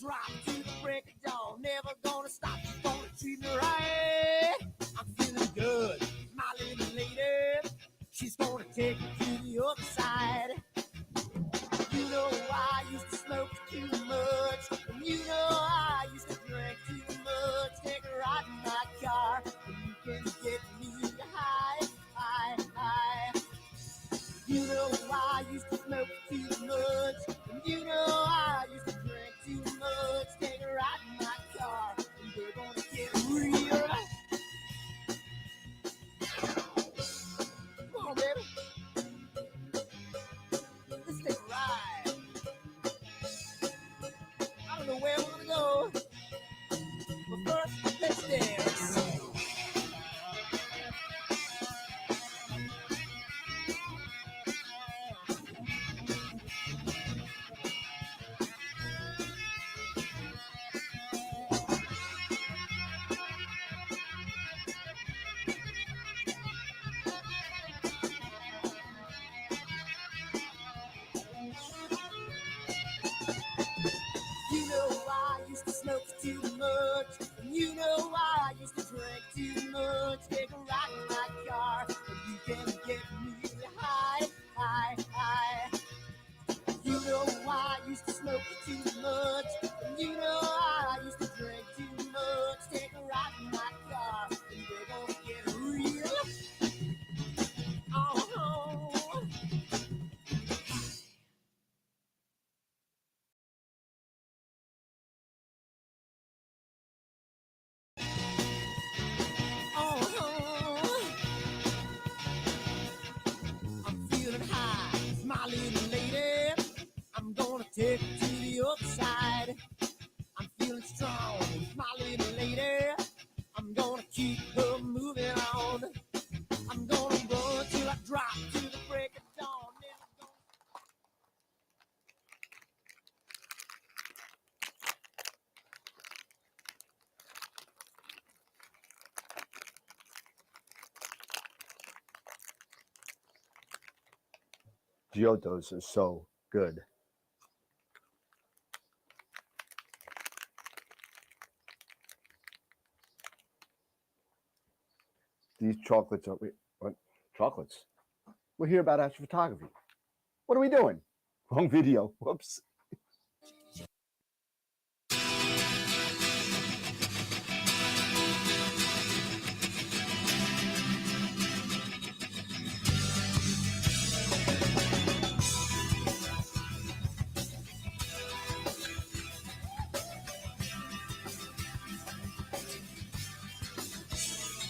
drop to the break of dawn. Never gonna stop, gonna treat me right. I'm feeling good, my little lady. She's gonna take me to the other side. You know I used to smoke too much, and you know I used to drink too much. Take a ride in my car, and you can get me high, high, high. You know I used to smoke too much, and you know I used to drink too much. Take a ride in my car, and we're gonna get real. Come on, baby. Let's take a ride. I don't know where we're gonna go, but first, let's dance. You know I used to smoke too much, and you know I used to drink too much. Take a ride in my car, and you can get me high, high, high. You know I used to smoke too much, and you know I used to drink too much. Take a ride in my car, and we're gonna get real. Oh. I'm feeling high, my little lady. I'm gonna take it to the other side. I'm feeling strong, my little lady. I'm gonna keep her moving on. I'm gonna run till I drop to the break of dawn. Giottos are so good. These chocolates are what? Chocolates. We're here about astrophotography. What are we doing? Wrong video. Whoops.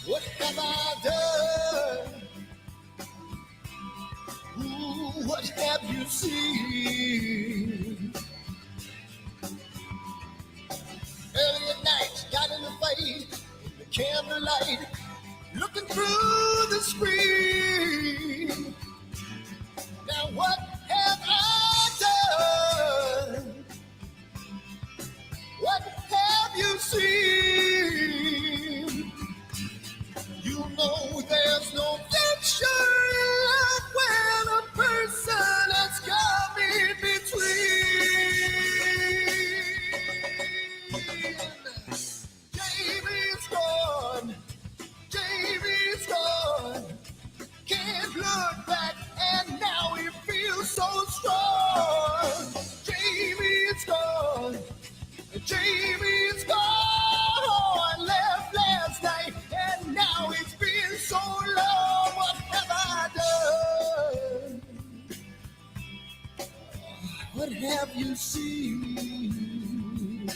What have I done? Ooh, what have you seen? Early at night, got in the fight, in the candlelight, looking through the screen. Now what have I done? What have you seen? You know there's no future when a person has come in between. Jamie's gone, Jamie's gone. Can't look back, and now he feels so strong. Jamie's gone, Jamie's gone. Left last night, and now it's been so long. What have I done? What have you seen?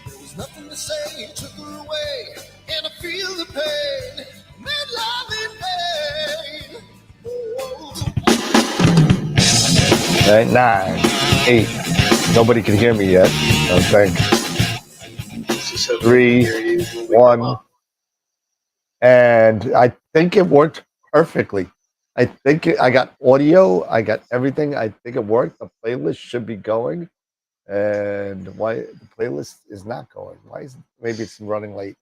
There was nothing to say, took her away, and I feel the pain. Made love in vain. Oh. 9, 8. Nobody can hear me yet. I think 3, 1, and I think it worked perfectly. I think I got audio. I got everything. I think it worked. The playlist should be going, and why the playlist is not going? Why is it? Maybe it's running late.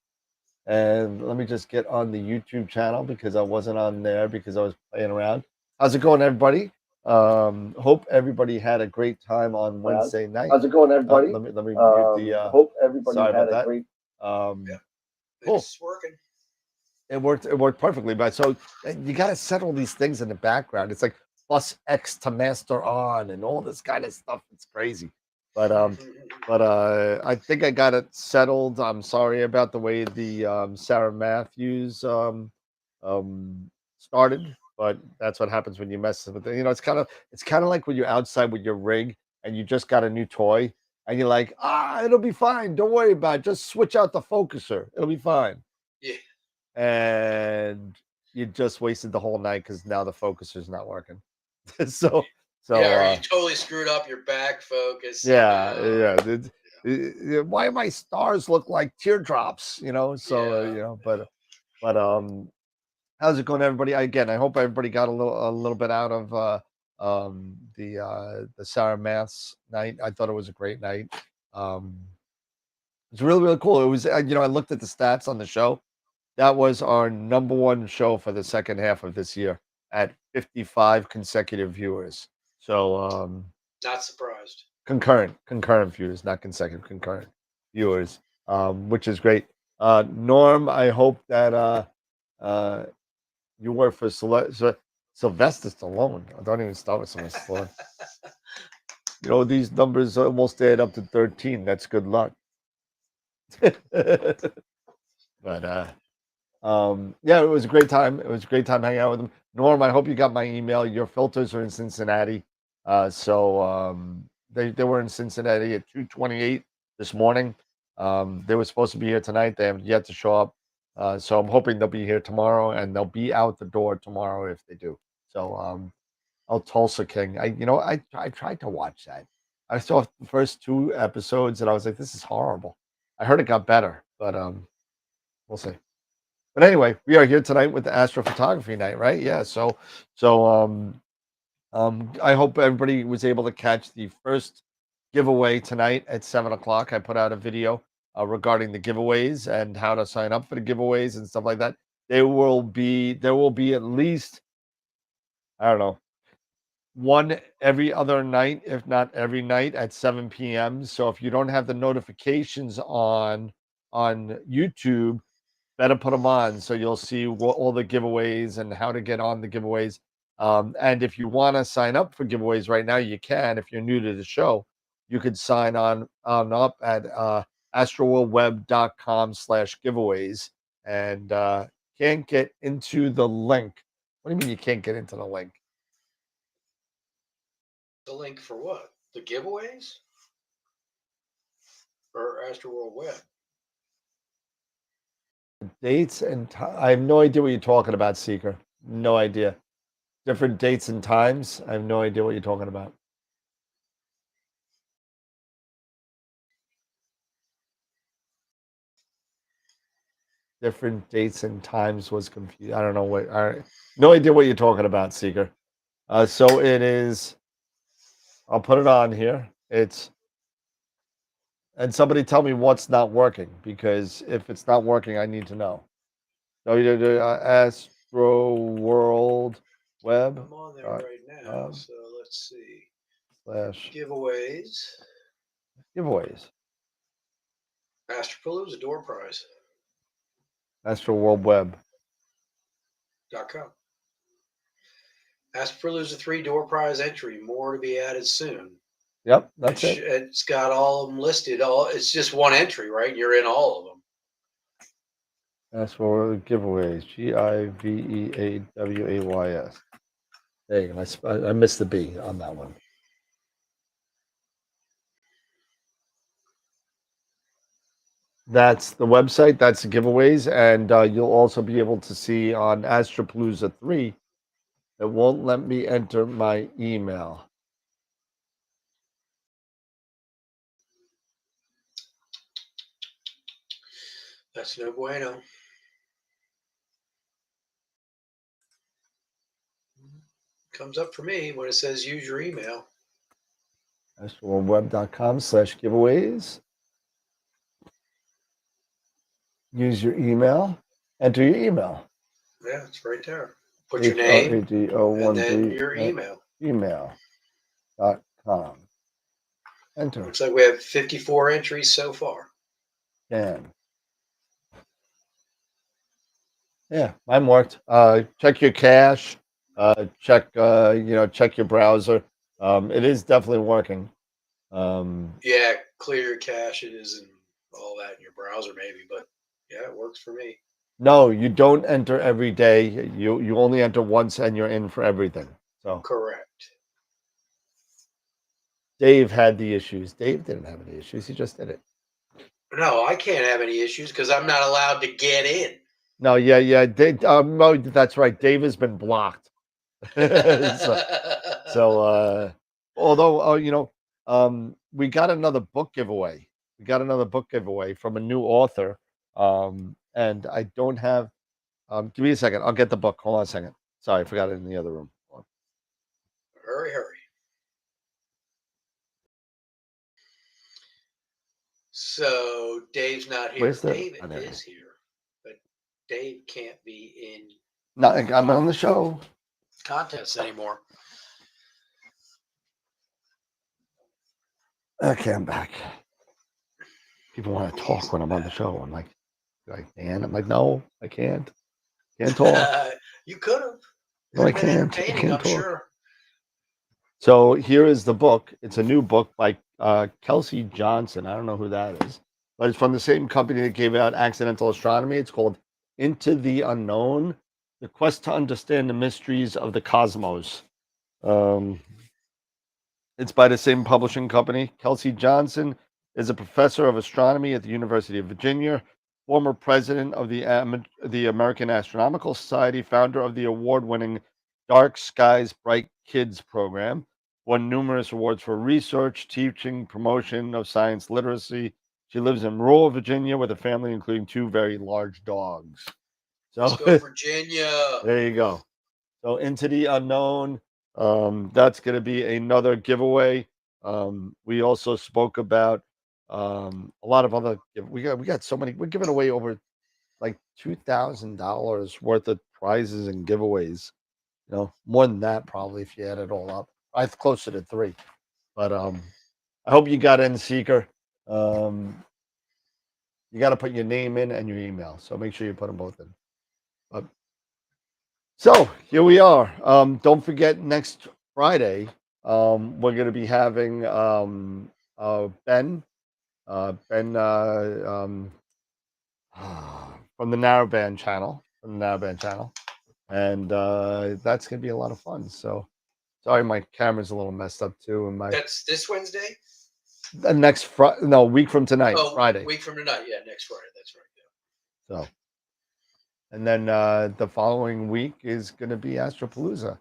And let me just get on the YouTube channel because I wasn't on there because I was playing around. How's it going, everybody? Hope everybody had a great time on Wednesday night. How's it going, everybody? Let me mute the. Hope everybody Sorry had about a that. great. Cool. It's working. It worked perfectly. But so you got to settle these things in the background. It's like plus X to master on and all this kind of stuff. It's crazy. But I think I got it settled. I'm sorry about the way the Sarah Matthews started, but that's what happens when you mess with it. You know, it's kind of like when you're outside with your rig and you just got a new toy and you're like, it'll be fine. Don't worry about it. Just switch out the focuser. It'll be fine. Yeah. And you just wasted the whole night because now the focuser's not working. so yeah, or you totally screwed up your back focus. Yeah. Why my stars look like teardrops? You know. So you know, but how's it going, everybody? Again, I hope everybody got a little bit out of the Sarah Maths night. I thought it was a great night. It's really cool. It was I looked at the stats on the show. That was our #1 show for the second half of this year at 55 consecutive viewers. So not surprised. Concurrent viewers, not consecutive, concurrent viewers, which is great. Norm, I hope that you work for Sylvester Stallone. I don't even start with Sylvester Stallone. You know, these numbers almost add up to 13. That's good luck. But yeah, it was a great time. It was a great time hanging out with them. Norm, I hope you got my email. Your filters are in Cincinnati. So they were in Cincinnati at 2:28 this morning. They were supposed to be here tonight. They haven't yet to show up. So I'm hoping they'll be here tomorrow, and they'll be out the door tomorrow if they do. So Tulsa King. I tried to watch that. I saw the first 2 episodes, and I was like, this is horrible. I heard it got better, but we'll see. But anyway, we are here tonight with the astrophotography night, right? Yeah. So I hope everybody was able to catch the first giveaway tonight at 7:00. I put out a video regarding the giveaways and how to sign up for the giveaways and stuff like that. There will be at least, I don't know, one every other night, if not every night at 7 p.m. So if you don't have the notifications on YouTube, better put them on so you'll see all the giveaways and how to get on the giveaways. And if you want to sign up for giveaways right now, you can. If you're new to the show, you could sign on up at astroworldweb.com/giveaways and can't get into the link. What do you mean you can't get into the link? The link for what? The giveaways? Or AstroWorld Web? Dates and time. I have no idea what you're talking about, Seeker. No idea. Different dates and times. I have no idea what you're talking about. Different dates and times was confused. I don't know what. No idea what you're talking about, Seeker. So it is. I'll put it on here. And somebody tell me what's not working, because if it's not working, I need to know. So you do AstroWorld Web. I'm on there right now. So let's see. Giveaways. Astropalooza door prize. AstroWorld Web.com. Astropalooza 3 door prize entry. More to be added soon. Yep, that's it. It's got all of them listed. It's just one entry, right? You're in all of them. That's for giveaways. GIVEAWAYS. There you go. I missed the B on that one. That's the website. That's the giveaways, and you'll also be able to see on Astropalooza 3. It won't let me enter my email. That's no bueno. Comes up for me when it says use your email. AstroWorldWeb.com/giveaways. Use your email. Enter your email. Yeah, it's right there. Put your name and then your email. gmail.com. Enter. Looks like we have 54 entries so far. Scan. Yeah, mine worked. Check your cache. Check check your browser. It is definitely working. Yeah, clear your caches and all that in your browser, maybe, but yeah, it works for me. No, you don't enter every day. You only enter once, and you're in for everything. So Correct. Dave had the issues. Dave didn't have any issues. He just did it. No, I can't have any issues because I'm not allowed to get in. No, yeah. Dave, no, that's right. Dave has been blocked. So, although we got another book giveaway. We got another book giveaway from a new author. And I don't have. Give me a second. I'll get the book. Hold on a second. Sorry, I forgot it in the other room. Hurry. So Dave's not here. Where's the? Dave Oh, there it is is. here, but Dave can't be in No, I'm on the show. contests anymore. Okay, I'm back. People want to talk when I'm on the show. I'm like, Dan. I'm like, no, I can't. Can't talk. You could have. No, I Been can't. I entertaining, can't I'm talk. sure. So here is the book. It's a new book by Kelsey Johnson. I don't know who that is, but it's from the same company that gave out Accidental Astronomy. It's called Into the Unknown: The Quest to Understand the Mysteries of the Cosmos. It's by the same publishing company. Kelsey Johnson is a professor of astronomy at the University of Virginia, former president of the American Astronomical Society, founder of the award-winning Dark Skies Bright Kids program, won numerous awards for research, teaching, promotion of science literacy. She lives in rural Virginia with a family, including 2 very large dogs. So Let's go, Virginia. there you go. So Into the Unknown. That's going to be another giveaway. We also spoke about a lot of other. We got so many. We're giving away over like $2,000 worth of prizes and giveaways. More than that probably if you add it all up. I closer to 3. But I hope you got in, Seeker. You got to put your name in and your email. So make sure you put them both in. But so here we are. Don't forget next Friday, we're going to be having Ben from the Narrowband channel, and that's going to be a lot of fun. So sorry, my camera's a little messed up too, and That's this Wednesday. the next Friday, no, week from tonight, Friday. Week from tonight, yeah, next Friday. That's right. Yeah. So, and then the following week is going to be Astropalooza.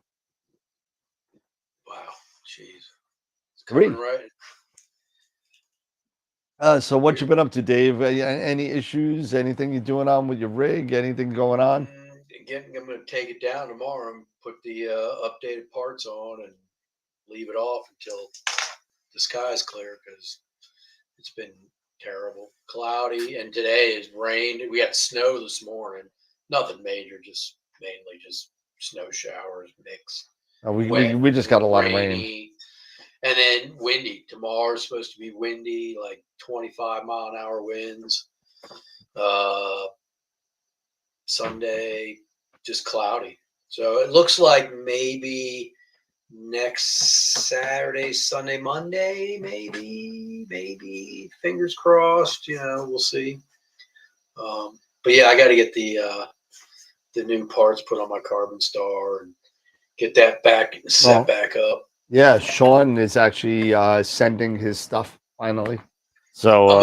Wow, jeez, it's 3. coming right. So what you been up to, Dave? Any issues? Anything you doing on with your rig? Anything going on? Again, I'm going to take it down tomorrow and put the updated parts on and leave it off until the sky's clear because it's been terrible, cloudy, and today it's rained. We had snow this morning. Nothing major, just mainly just snow showers mix. We just got a lot of rain. And then windy. Tomorrow's supposed to be windy, like 25-mile-an-hour winds. Sunday, just cloudy. So it looks like maybe next Saturday, Sunday, Monday, maybe. Fingers crossed. We'll see. But yeah, I got to get the new parts put on my Carbon Star and get that set back up. Yeah, Sean is actually sending his stuff finally. So I'm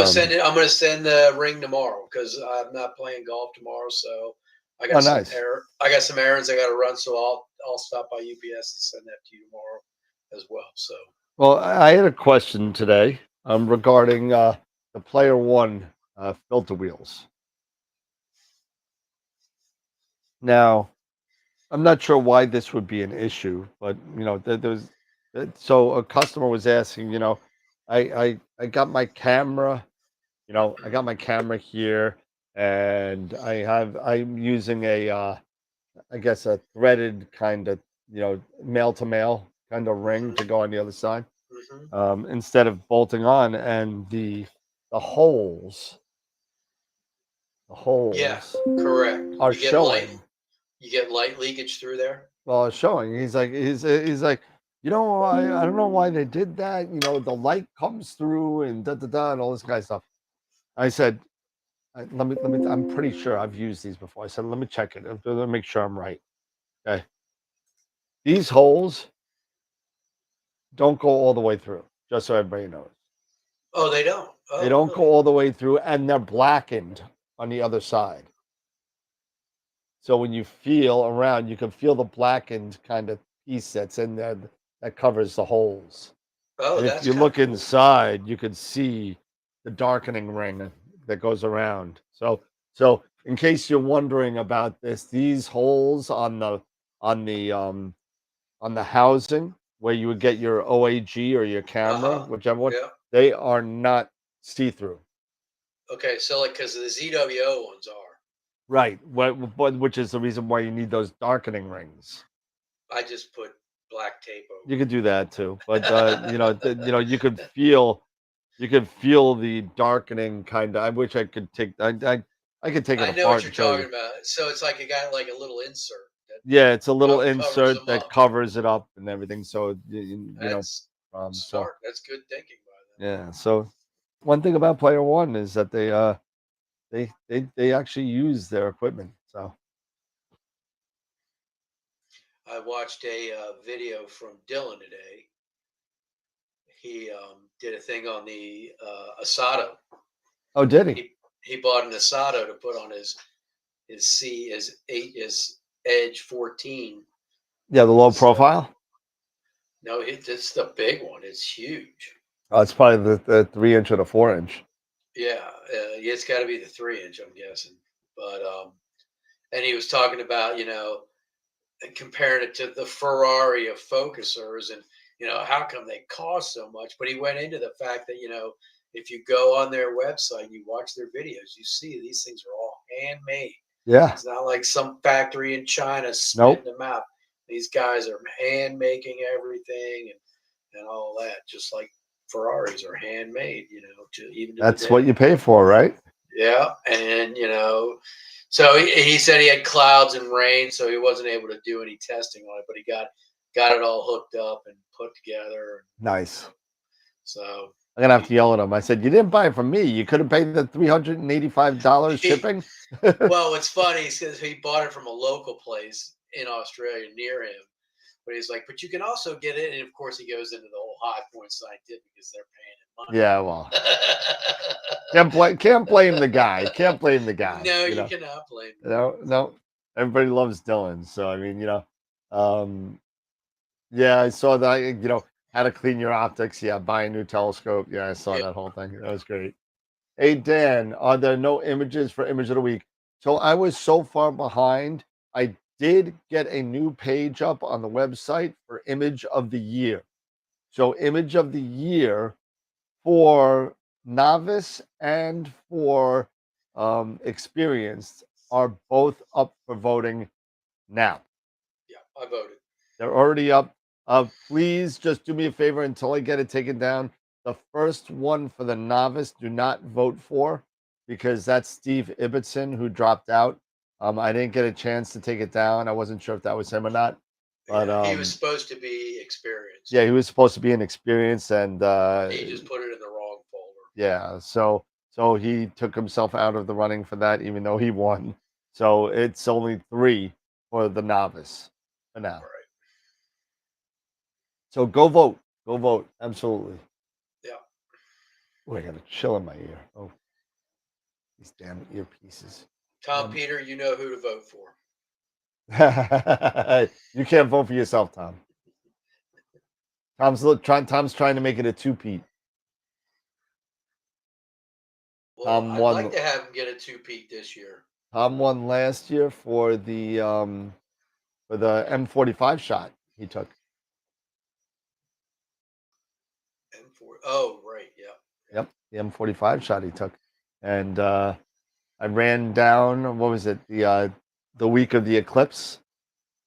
gonna send the ring tomorrow because I'm not playing golf tomorrow. So I got I got some errands I got to run. So I'll stop by UPS and send that to you tomorrow as well. So I had a question today regarding the Player One filter wheels. Now, I'm not sure why this would be an issue, but there's so a customer was asking, I got my camera, I got my camera here, and I'm using a I guess a threaded kind of male to male kind of ring to go on the other side, hmm instead of bolting on, and the holes, the Yeah, holes correct. are You get light. showing. You get light leakage through there. Well, it's showing. He's like, I don't know why they did that. The light comes through and da da da and all this kind of stuff. I said, let me. I'm pretty sure I've used these before. I said, let me check it. Let me make sure I'm right. Okay, these holes don't go all the way through. Just so everybody knows, Oh, they don't. they Oh, don't go really? all the way through, and they're blackened on the other side. So when you feel around, you can feel the blackened kind of piece that's in there that covers the holes. Oh, And if that's you kind look of cool. inside, you can see the darkening ring that goes around. So in case you're wondering about this, these holes on the um on the housing where you would get your OAG or your Uh camera, huh. whichever one, Yeah. they are not see-through. Okay, so like because the ZWO ones are. Right. Which is the reason why you need those darkening rings. I just put black tape You over could do that too, but it. you could feel the darkening kind of. I wish I could take. I could take it I know what apart you're and show you. talking about. So it's like it got like a little insert that Yeah, it's a little covers insert them that up. covers it up and everything. So you know, That's so smart. That's good thinking by yeah. So one thing about Player One is that they actually use their equipment. So them. I watched a video from Dylan today. He did a thing on the Asado. oh, did he? He bought an Asado to put on his Edge 14. Yeah, the low So profile. no, it's the big one. It's huge. Oh, it's probably the 3 inch or the 4 inch. Yeah, it's got to be the 3 inch, I'm guessing. But and he was talking about comparing it to the Ferrari of focusers, and how come they cost so much. But he went into the fact that if you go on their website and you watch their videos, you see these things are all handmade. Yeah. It's not like some factory in China Nope. spitting them out. These guys are hand making everything and all that, just like Ferraris are handmade, even to the That's what day. you pay for, right? Yeah, and so he said he had clouds and rain, so he wasn't able to do any testing on it, but he got it all hooked up and put together. Nice. So I'm gonna have to yell at him. I said, "You didn't buy it from me. You could have paid the $385 he, shipping." well, what's funny is because he bought it from a local place in Australia near him. But he's like, but you can also get it, and of course he goes into the whole High Point Scientific because they're Yeah, well, paying him money. can't blame the guy. Can't blame the guy. No, you cannot blame him. No. Everybody loves Dylan, so I mean, um, yeah, I saw that. How to clean your optics. Yeah, buy a new telescope. Yeah, I saw Yeah. that whole thing. That was great. Hey Dan, are there no images for image of the week? So I was so far behind. I did get a new page up on the website for image of the year. So image of the year for novice and for experienced are both up for voting now. Yeah, I voted. They're already up. Please just do me a favor until I get it taken down. The first one for the novice, do not vote for because that's Steve Ibbotson who dropped out. I didn't get a chance to take it down. I wasn't sure if that was him or not. But Yeah, he was supposed to be experienced. yeah, he was supposed to be an experience, and He just put it in the wrong folder. yeah, so he took himself out of the running for that, even though he won. So it's only 3 for the novice for now. All right. So go vote. Go vote. Absolutely. Yeah. Oh, I got a chill in my ear. Oh, these damn earpieces. Tom Peter, you know who to vote for. You can't vote for yourself, Tom. Tom's trying to make it a two-peat. Well, Tom I'd won. like to have him get a two-peat this year. Tom won last year for the M45 shot he took. M4. Oh, right. Yeah. Yep, the M45 shot he took, and I ran down. What was it? The week of the eclipse,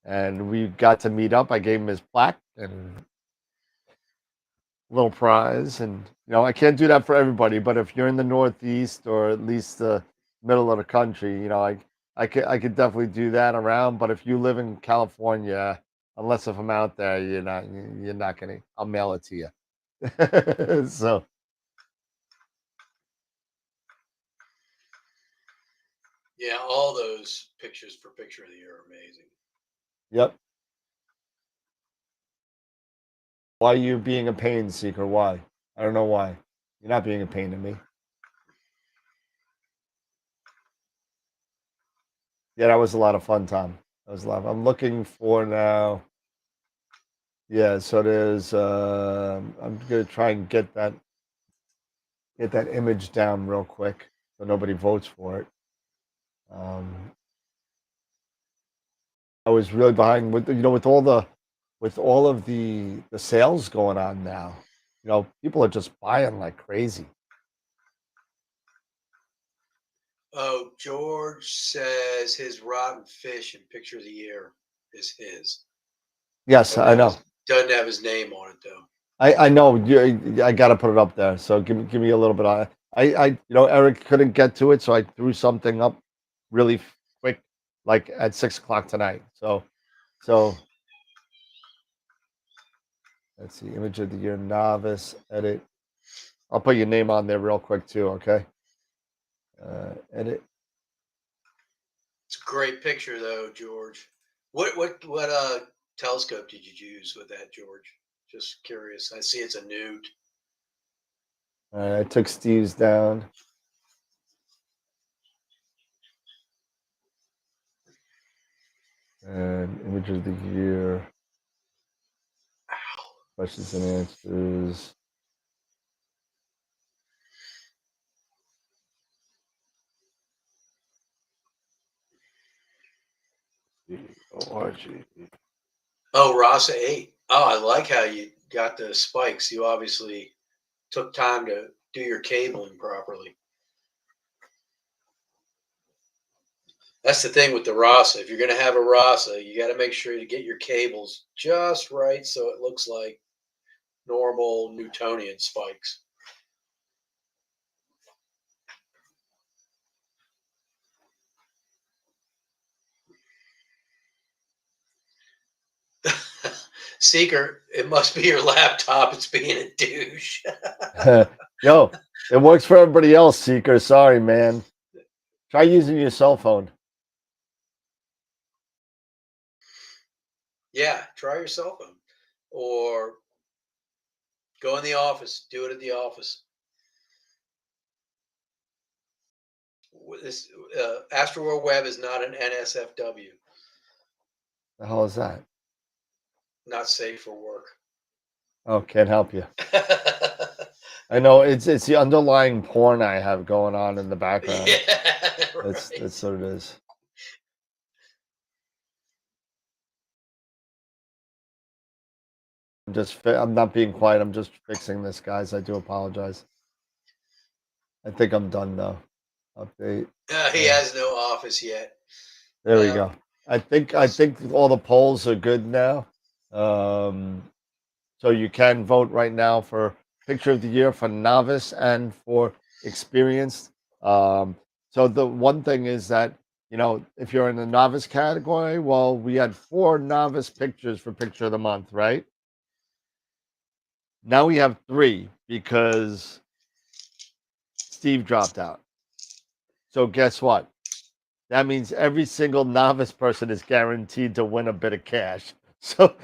and we got to meet up. I gave him his plaque, and little prize. And I can't do that for everybody, but if you're in the Northeast or at least the middle of the country, I could definitely do that around. But if you live in California, unless if I'm out there, you're not gonna. I'll mail it to you. So Yeah, all those pictures for picture of the year are amazing. yep. Why are you being a pain seeker? Why? I don't know why. You're not being a pain to me. Yeah, that was a lot of fun, Tom. That was a lot. I'm looking for now. Yeah, so there's. I'm gonna try and get that image down real quick so nobody votes for it. I was really behind with with all of the sales going on now. People are just buying like crazy. Oh, George says his rotten fish in picture of the year is his. Yes, I know. Doesn't have his name on it though. I know. I got to put it up there. So give me a little bit of. Eric couldn't get to it, so I threw something up really quick, like at 6 o'clock tonight. So let's see, image of the year, novice, edit. I'll put your name on there real quick too. Okay. Edit. It's a great picture though, George. What telescope did you use with that, George? Just curious. I see it's a nude. All right, I took Steve's down. And image of the year. Questions and answers. ORG. Oh, Rasa 8. Oh, I like how you got the spikes. You obviously took time to do your cabling properly. That's the thing with the Rasa. If you're going to have a Rasa, you got to make sure you get your cables just right so it looks like normal Newtonian spikes. Seeker, it must be your laptop. It's being a douche. Yo, it works for everybody else, Seeker. Sorry, man. Try using your cell phone. Yeah, try your cell phone. Or go in the office. Do it at the office. This AstroWorld Web is not an NSFW. The hell is that? Not safe for work. Oh, can't help you. I know it's the underlying porn I have going on in the background. Yeah, right. That's what it is. I'm not being quiet. I'm just fixing this, guys. I do apologize. I think I'm done now. Update. He has no office yet. There we go. I think all the polls are good now. So you can vote right now for picture of the year for novice and for experienced. So the one thing is that if you're in the novice category, well, we had 4 novice pictures for picture of the month, right? Now we have 3 because Steve dropped out. So guess what? That means every single novice person is guaranteed to win a bit of cash. So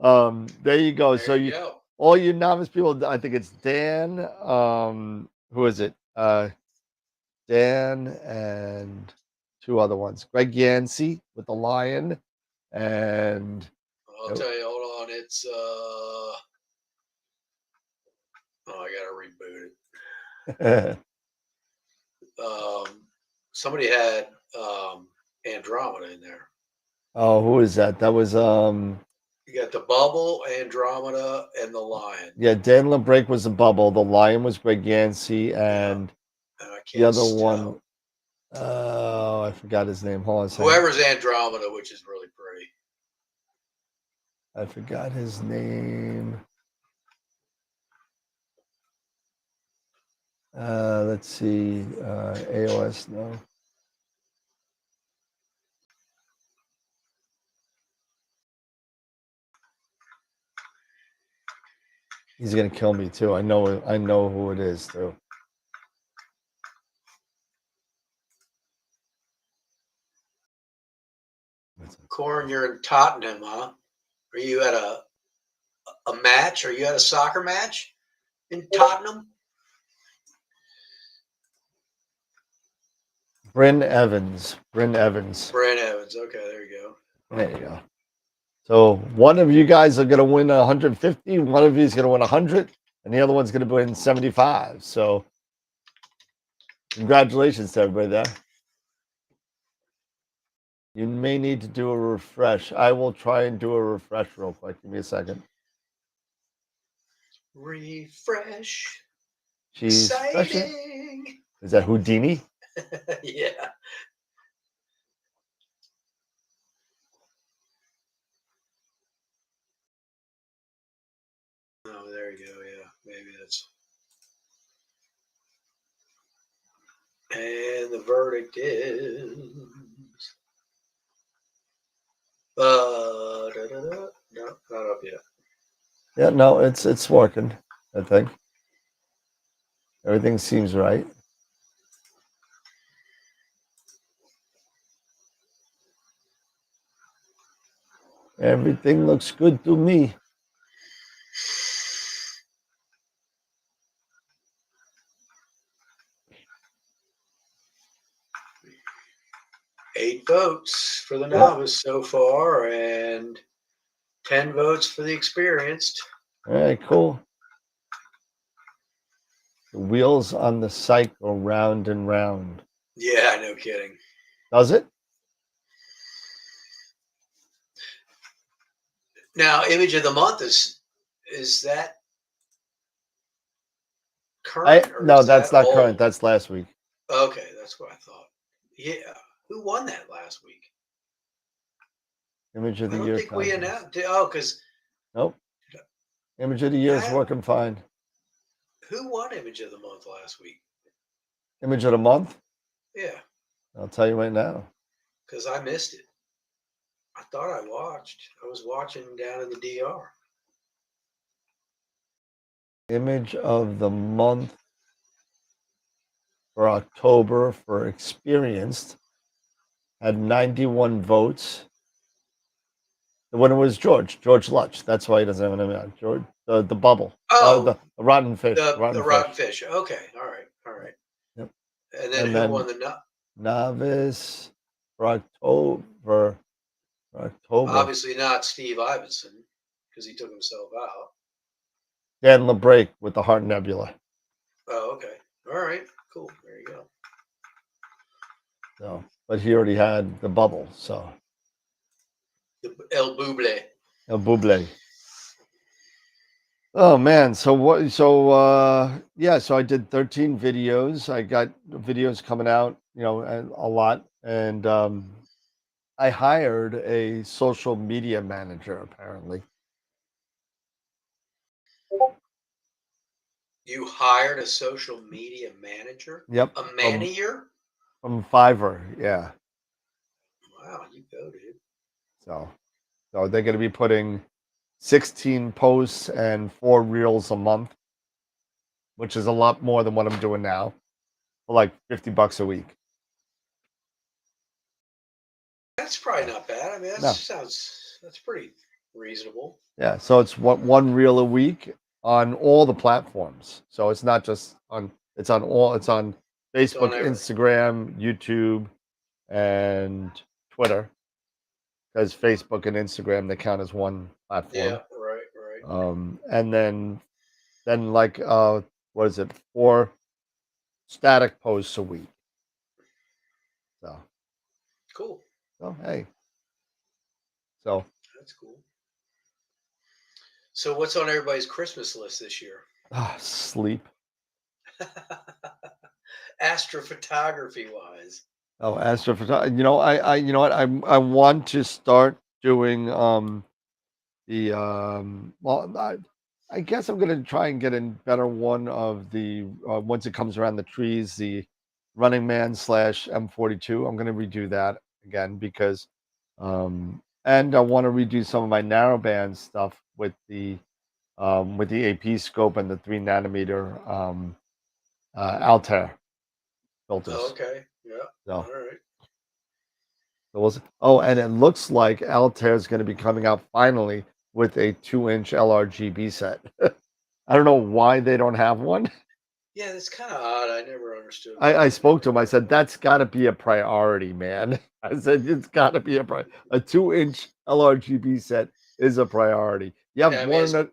there you go. There So you go. all you novice people, I think it's Dan. Who is it? Dan and 2 other ones. Greg Yancey with the lion, and I'll tell you. Hold on. It's I gotta reboot it. Somebody had Andromeda in there. oh, who is that? That was You got the Bubble, Andromeda, and the Lion. yeah, Dan LeBrake was the bubble. The lion was Greg Yancey, and the other one. Oh, I forgot his name. Hold on a second. Whoever's Andromeda, which is really pretty. I forgot his name. Let's see. AOS, no. He's gonna kill me too. I know who it is too. Corn, you're in Tottenham, huh? Are you at a match? Are you at a soccer match in Tottenham? Bryn Evans. Bryn Evans. Brent Evans. Okay, there you go. There you go. So one of you guys are gonna win 150. One of you is gonna win 100, and the other one's gonna win 75. So congratulations to everybody there. You may need to do a refresh. I will try and do a refresh real quick. Give me a second. Refresh. She's Exciting. Is that Houdini? Yeah. Oh, there you go. Yeah, maybe that's. And the verdict is. No, not up yet. Yeah, no, it's working. I think everything seems right. Everything looks good to me. Eight votes for the novice so far, and 10 votes for the experienced. All right, cool. The wheels on the site go round and round. Yeah, no kidding. Does it? Now, image of the month is that current? No, that's not current. That's last week. Okay, that's what I thought. Yeah, who won that last week? Image of the I don't year. think we announced. Oh, because nope. Image of the year is working fine. Who won image of the month last week? Image of the month? Yeah. I'll tell you right now. Because I missed it. I thought I watched. I was watching down in the DR. Image of the month for October for experienced had 91 votes. The winner was George Lutch. That's why he doesn't have an image. George, the bubble. Oh, the rotten fish. The rotten fish. Okay, all right. Yep. And then who won the novice for October? Obviously not Steve Ivinson because he took himself out. Dan LeBrake with the Heart Nebula. Oh, okay. All right. Cool. There you go. So, but he already had the bubble. So. The El Buble. El Buble. Oh man, so what? So yeah, so I did 13 videos. I got videos coming out, a lot, and I hired a social media manager. Apparently, you hired a social media manager. Yep, a manager from Fiverr. Yeah. Wow, you go, dude. So they're going to be putting 16 posts and 4 reels a month, which is a lot more than what I'm doing now, for like $50 a week. That's probably not bad. I mean, that's pretty reasonable. Yeah, so it's one reel a week on all the platforms. So it's not just it's on Facebook, Instagram, YouTube, and Twitter. Because Facebook and Instagram, they count as one platform. Yeah, right. And then like what is it? 4 static posts a week. So cool. So hey. So that's cool. So what's on everybody's Christmas list this year? Sleep. Astrophotography wise. Oh, astrophotography. You know what? I want to start doing well, I guess I'm gonna try and get a better one of the once it comes around the trees, the Running Man slash M42. I'm gonna redo that again because, and I want to redo some of my narrowband stuff with the AP scope and the 3 nanometer Altair Oh, filters. okay. Yeah. So, All right. oh, and it looks like Altair is going to be coming out finally with a 2-inch LRGB set. I don't know why they don't have one. Yeah, that's kind of odd. I never understood I why. spoke to him. I said, that's got to be a priority, man. I said, it's got to be a 2-inch LRGB set is a priority. You have Yeah, I mean,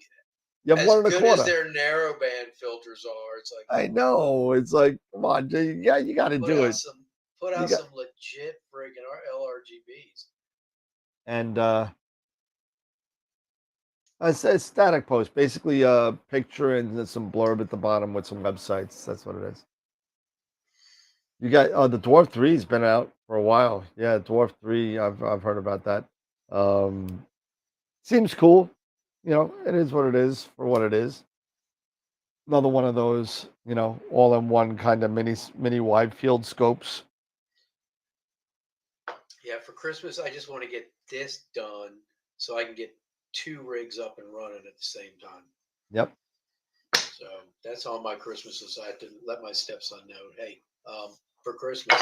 you have as one and a good as quarter. their narrowband filters are, it's like I know. It's like, come on, yeah, you got to put do out it. some put You out got some legit friggin' LRGBs. and a static post, basically a picture and then some blurb at the bottom with some websites. That's what it is. You got the Dwarf 3's been out for a while. Yeah, Dwarf 3, I've heard about that. Um Seems cool. You know, it is what it is for what it is. Another one of those, all in one kind of mini wide field scopes. Yeah, for Christmas, I just want to get this done so I can get 2 rigs up and running at the same time. Yep. So that's on my Christmas list. I have to let my stepson know, hey, for Christmas,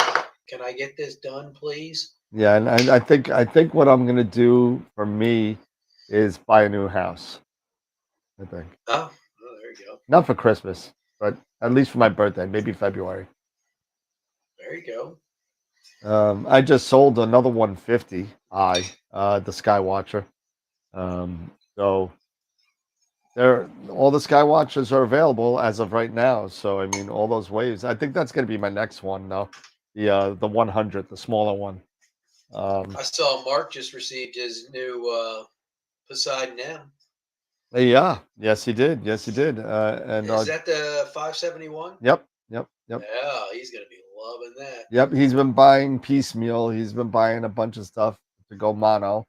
can I get this done, please? Yeah, and I think what I'm gonna do for me is buy a new house. I think. Oh, there you go. Not for Christmas, but at least for my birthday, maybe February. There you go. I just sold another 150 the Skywatcher. So there, all the Skywatchers are available as of right now. So I mean, all those waves. I think that's going to be my next one, though. The 100, the smaller one. I saw Mark just received his new Poseidon M. Yeah, yes, he did. Yes, he did. And Is that the 571? yep, yep, yep. Yeah, he's gonna be loving that. Yep, he's been buying piecemeal. He's been buying a bunch of stuff to go mono.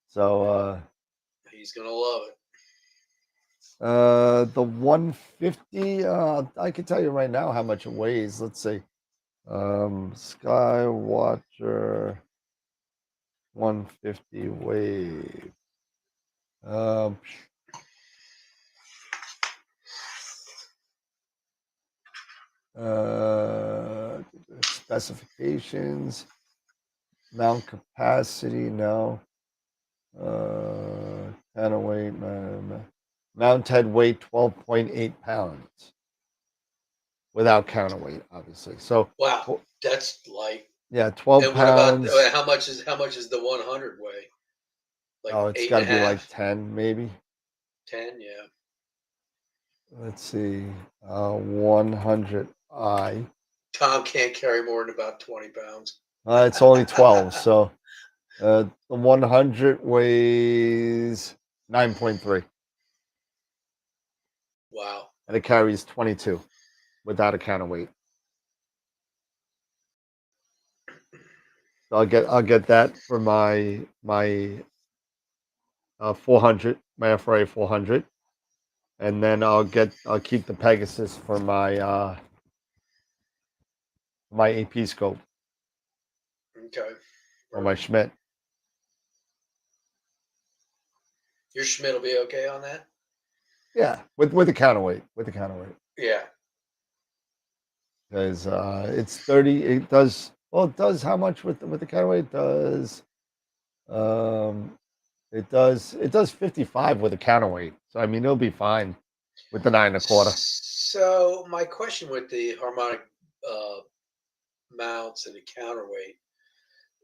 So He's gonna love it. the 150, I can tell you right now how much it weighs. Let's see. Skywatcher 150 wave. Um Specifications, mount capacity, no. Counterweight, mount head weight 12.8 pounds without counterweight, obviously. So, Wow, that's light. yeah, 12 And what about pounds. how much is the 100 weigh? Like Oh, it's eight and got a to be like half, 10, maybe. 10? Yeah. Let's see. 100i. Tom can't carry more than about 20 pounds. It's only 12. So, the 100 weighs 9.3 Wow. and it carries 22 without a counterweight. So I'll get that for my 400, my FRA 400, and then I'll keep the Pegasus for my AP scope Okay. or my Schmidt. Your Schmidt will be okay on that? Yeah, with the counterweight, Yeah. because it's 30. It does well. It does how much with the counterweight? Um, it does 55 with a counterweight. So I mean it'll be fine with the 9 1/4. So my question with the harmonic uh, mounts and the counterweight,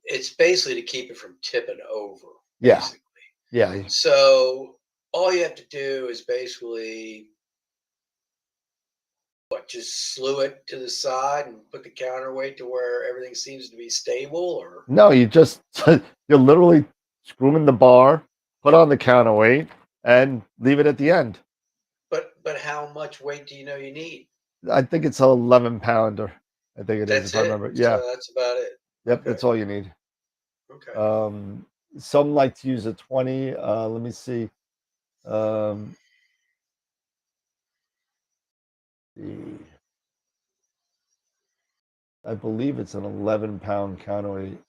it's basically to keep it from tipping over, Yeah, basically. yeah. So all you have to do is basically just slew it to the side and put the counterweight to where everything seems to be stable, or No, you just you're literally screwing the bar, put on the counterweight, and leave it at the end. but how much weight do you know you need? I think it's an 11 pounder. I think it is, That's if I it. remember. So Yeah. that's about it. Yep, Okay. that's all you need. Okay. Some like to use a 20. Let me see. Um, see. I believe it's an 11-pound counterweight.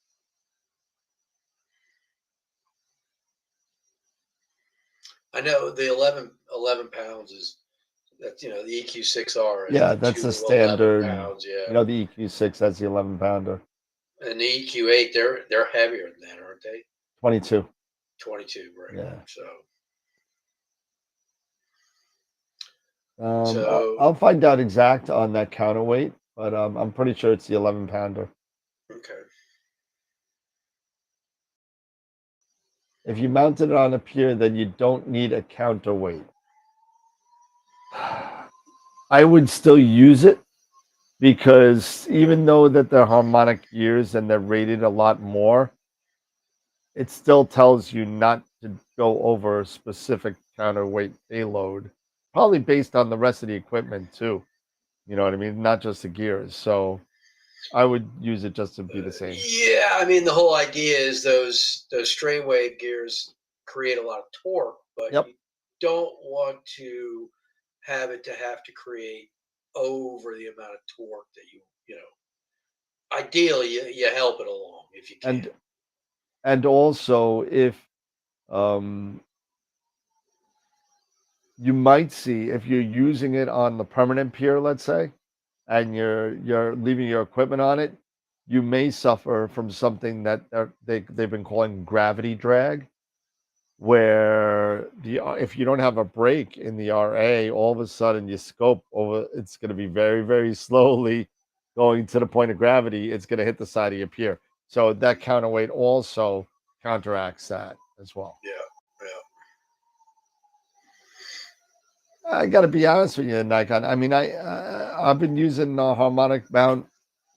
I know the 11 pounds is that's the EQ6R is Yeah, the that's 2 the to 11 standard. pounds, yeah. You know, the EQ6, that's the 11-pounder. And the EQ8, they're heavier than that, aren't they? 22. 22, right? Yeah. So I'll find out exact on that counterweight, but I'm pretty sure it's the 11-pounder. okay. If you mounted it on a pier, then you don't need a counterweight. I would still use it because even though that they're harmonic gears and they're rated a lot more, it still tells you not to go over a specific counterweight payload, probably based on the rest of the equipment too. You know what I mean? Not just the gears. So I would use it just to be the same. Yeah, I mean the whole idea is those strain wave gears create a lot of torque, but Yep. you don't want to have to create over the amount of torque that you know. Ideally, you help it along if you can. And also if um you might see if you're using it on the permanent pier, let's say, and you're leaving your equipment on it, you may suffer from something that they've been calling gravity drag, where if you don't have a brake in the RA, all of a sudden your scope over it's going to be very, very slowly going to the point of gravity. It's going to hit the side of your pier. So that counterweight also counteracts that as well. Yeah. I got to be honest with you, Nikon. I mean, I've been using a harmonic mount,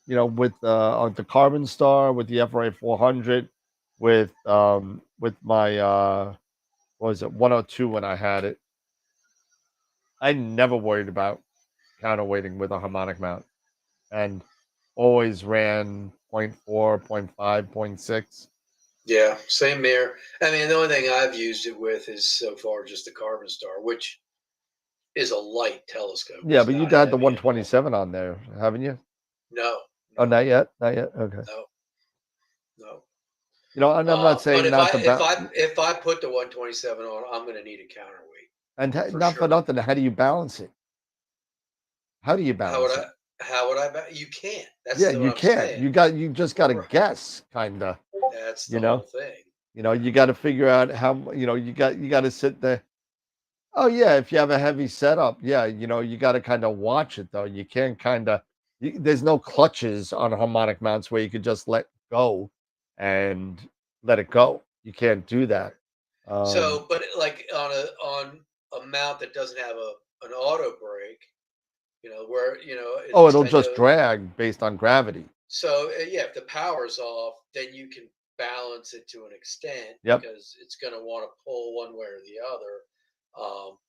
with the Carbon Star, with the FRA 400, with my what was it 102 when I had it. I never worried about counterweighting with a harmonic mount, and always ran 0.4, 0.5, 0.6. Yeah, same here. I mean, the only thing I've used it with is so far just the Carbon Star, which is a light telescope. Yeah, It's but you not had the heavy at all. 127 on there, haven't you? No, Oh, not yet, not yet. Okay. no. And I'm not But saying not to if I put the 127 on, I'm going to need a counterweight. and For not for sure. nothing. How do you balance it? How do you balance it? How would I? You can't. That's Yeah, what you I'm can't. saying. You just got to Right. guess, kind of. That's You the know. whole thing. You got to figure out how. You got to sit there. Oh yeah, if you have a heavy setup, yeah, you got to kind of watch it though. You can't kind of. There's no clutches on harmonic mounts where you could just let go and let it go. You can't do that. So, but like on a mount that doesn't have an auto brake, where at Oh, least it'll I just know. drag based on gravity. So yeah, if the power's off, then you can balance it to an extent Yep. because it's going to want to pull one way or the other.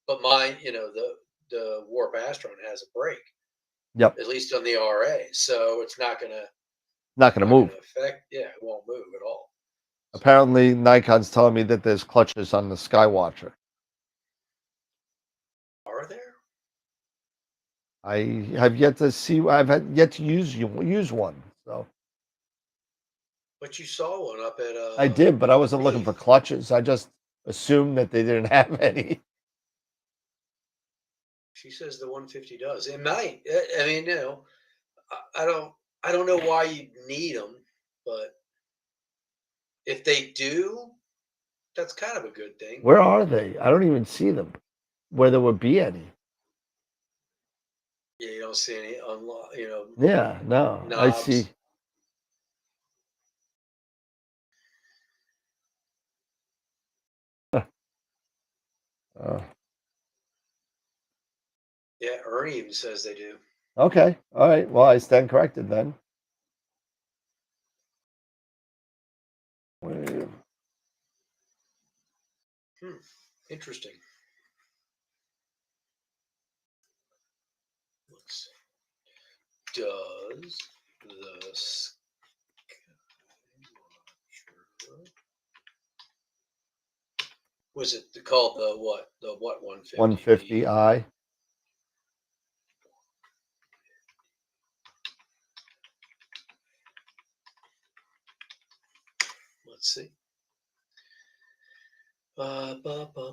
But mine, the Warp Astron has a brake, Yep. at least on the RA, so it's not going to move. affect. Yeah, it won't move at all. Apparently, Nikon's telling me that there's clutches on the Skywatcher. Are there? I have yet to see. I've yet to use one. So. But you saw one up at. I did, but I wasn't looking Reef. for clutches. I just assumed that they didn't have any. She says the 150 does. It might. I mean, I don't know why you need them, but if they do, that's kind of a good thing. Where are they? I don't even see them. Where there would be any. Yeah, you don't see any Yeah, no. knobs. I see. Yeah, Ernie even says they do. Okay. All right. Well, I stand corrected then. Interesting. Let's see. Does the was it called the what? The what 150? 150i. Let's see. Ba, ba, ba.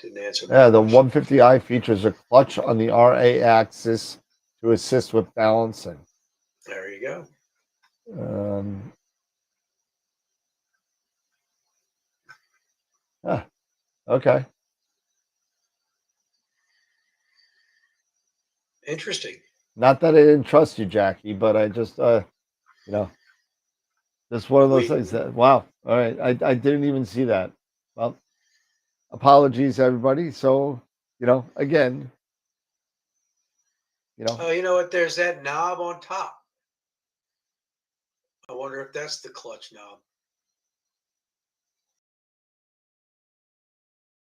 Didn't answer my Yeah, the question. 150i features a clutch on the RA axis to assist with balancing. There you go. Okay. Interesting. Not that I didn't trust you, Jackie, but I just, just one of those things that, wow. All right. I didn't even see that. Well, apologies, everybody. So, again, Oh, you know what? There's that knob on top. I wonder if that's the clutch knob.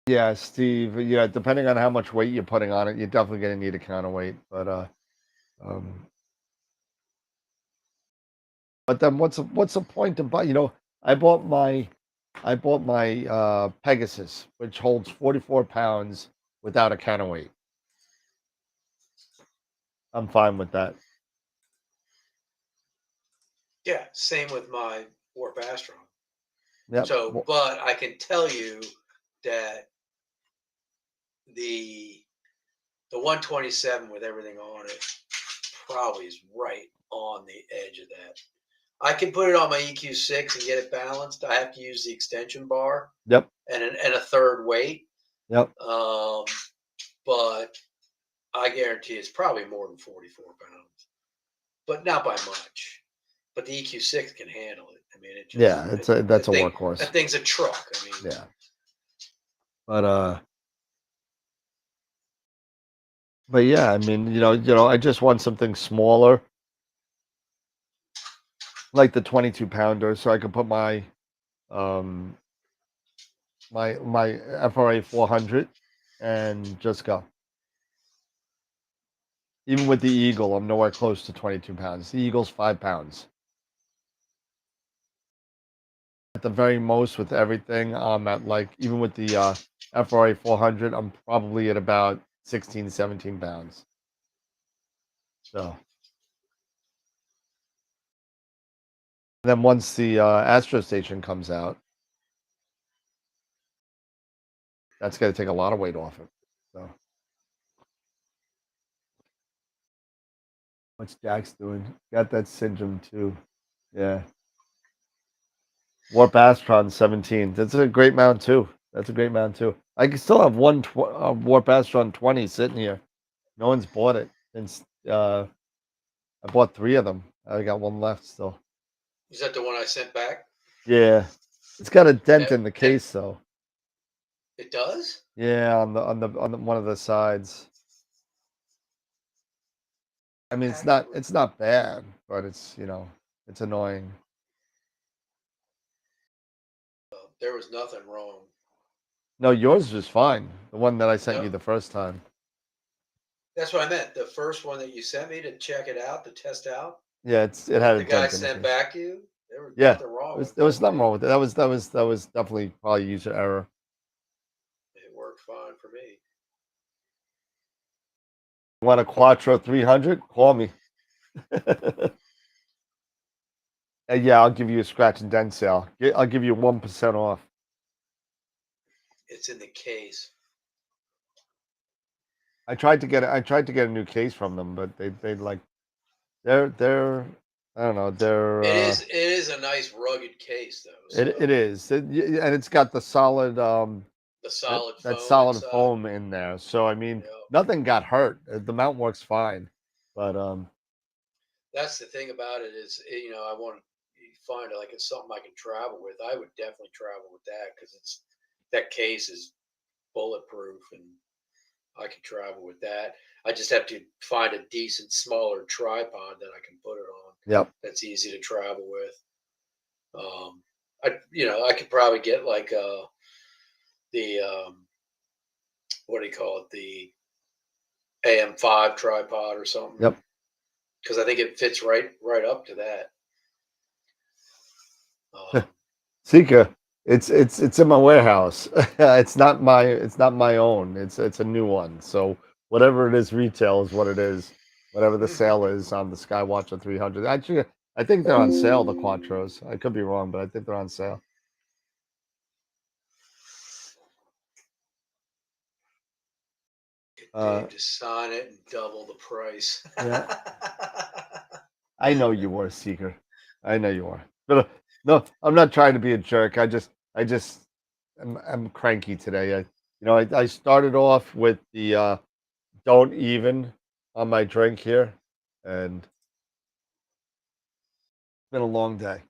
yeah, Steve, yeah, depending on how much weight you're putting on it, you're definitely going to need a counterweight. But then what's the point to buy? I bought my Pegasus, which holds 44 pounds without a counterweight. I'm fine with that. Yeah, same with my Warp Astron. Yep. So, but I can tell you that the 127 with everything on it probably is right on the edge of that. I can put it on my EQ6 and get it balanced. I have to use the extension bar. Yep. And a third weight. Yep. But I guarantee it's probably more than 44 pounds, but not by much. But the EQ6 can handle it. I mean, that's a workhorse. That thing's a truck. I mean, yeah. But yeah, I mean, I just want something smaller, like the 22 pounder, so I could put my my FRA 400 and just go. Even with the Eagle, I'm nowhere close to 22 pounds. The Eagle's 5 pounds. At the very most, with everything, I'm at even with the FRA 400, I'm probably at about 16, 17 pounds. So. Then once the Astro Station comes out, that's going to take a lot of weight off it. So. What's Jack's doing? Got that syndrome too. Yeah. Warp Astron 17. That's a great mount too. I can still have one Warp Astron 20 sitting here. No one's bought it since I bought 3 of them. I got one left still. Is that the one I sent back? Yeah. It's got a dent in the case though. It does? Yeah, on the one of the sides. I mean, it's not bad, but it's it's annoying. There was nothing wrong. No, yours was fine. The one that I sent you the first time. That's what I meant. The first one that you sent me to check it out, to test out. Yeah, it had the guy sent back to you. There was nothing wrong. There was nothing wrong with it. That was definitely probably user error. It worked fine for me. Want a Quattro 300? Call me. Yeah, I'll give you a scratch and dent sale. I'll give you 1% off. It's in the case. I tried to get a new case from them, but they're I don't know, It is a nice rugged case though. So. It is. And it's got the solid solid foam in there. So I mean, nothing got hurt. The mount works fine. But that's the thing about it is, I want to find it like it's something I can travel with. I would definitely travel with that because that case is bulletproof and I can travel with that. I just have to find a decent smaller tripod that I can put it on. Yep. That's easy to travel with. I could probably get like the what do you call it? The AM5 tripod or something. Yep. Because I think it fits right up to that. Sika, it's in my warehouse. It's not my own. It's a new one. So whatever it is, retail is what it is. Whatever the sale is on the Skywatcher 300. Actually, I think they're on sale, the Quattros. I could be wrong, but I think they're on sale. Dave to sign it and double the price. Yeah. I know you are, Seeker. I know you are. But no, I'm not trying to be a jerk. I'm cranky today. I started off with the don't even on my drink here, and it's been a long day.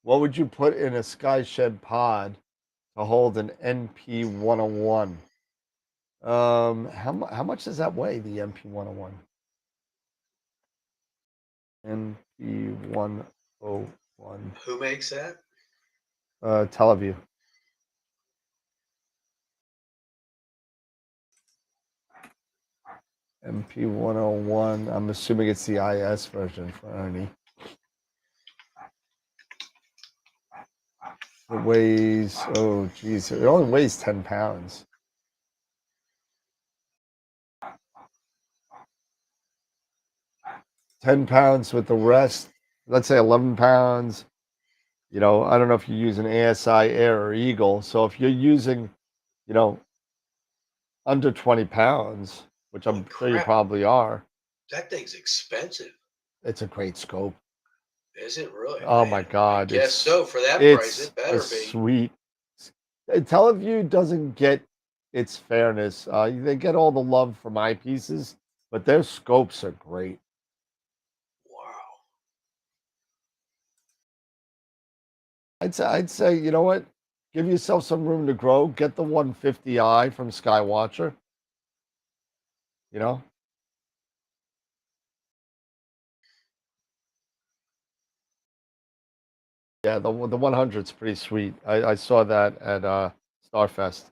What would you put in a Sky Shed pod to hold an NP101? How much does that weigh, the NP101? NP101. Who makes that? Teleview. MP101. I'm assuming it's the IS version for Ernie. It weighs, oh geez, it only weighs 10 pounds. 10 pounds with the rest, let's say 11 pounds. I don't know if you use an ASI Air or Eagle. So if you're using, under 20 pounds, which I'm sure you probably are. That thing's expensive. It's a great scope. Is it really? Oh Man, my God. I guess so. For that price, it better be. Sweet. Teleview doesn't get its fairness. They get all the love from eyepieces, but their scopes are great. Wow. I'd say, you know what? Give yourself some room to grow. Get the 150i from Skywatcher. Yeah, the 100's pretty sweet. I saw that at Starfest.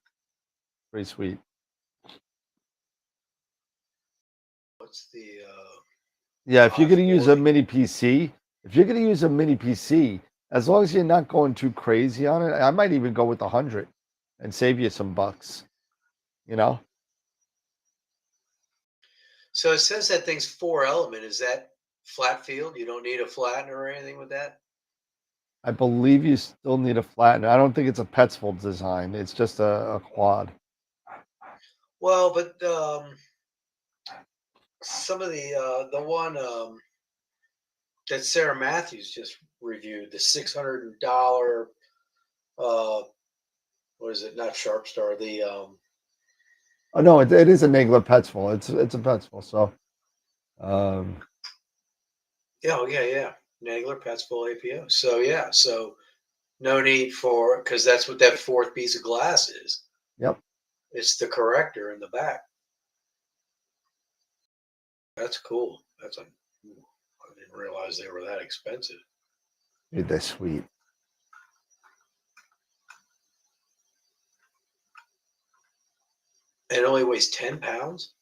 Pretty sweet. What's the Yeah, if you're gonna use a mini PC, as long as you're not going too crazy on it, I might even go with the 100 and save you some bucks. So it says that thing's 4-element. Is that flat field? You don't need a flattener or anything with that? I believe you still need a flattener. I don't think it's a Petzval design. It's just a quad. Well, but some of the one that Sarah Matthews just reviewed, the $600 what is it? Not Sharpstar. The oh no, it is a Nagler Petzval. It's a Petzval. So yeah. Nagler Petzval APO. So no need for, because that's what that fourth piece of glass is. Yep. It's the corrector in the back. That's cool. I didn't realize they were that expensive. Dude, they're sweet. It only weighs 10 pounds?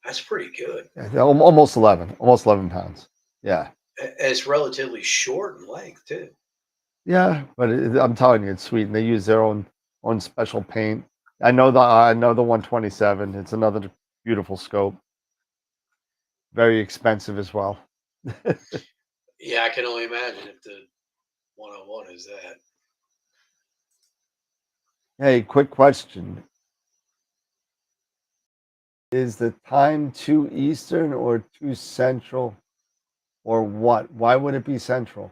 That's pretty good. Yeah, almost 11. Almost 11 pounds. Yeah. And it's relatively short in length, too. Yeah, but I'm telling you, it's sweet. And they use their own special paint. I know the 127. It's another beautiful scope. Very expensive as well. Yeah, I can only imagine if the 101 is that. Hey, quick question. Is the time too Eastern or too Central or what? Why would it be Central?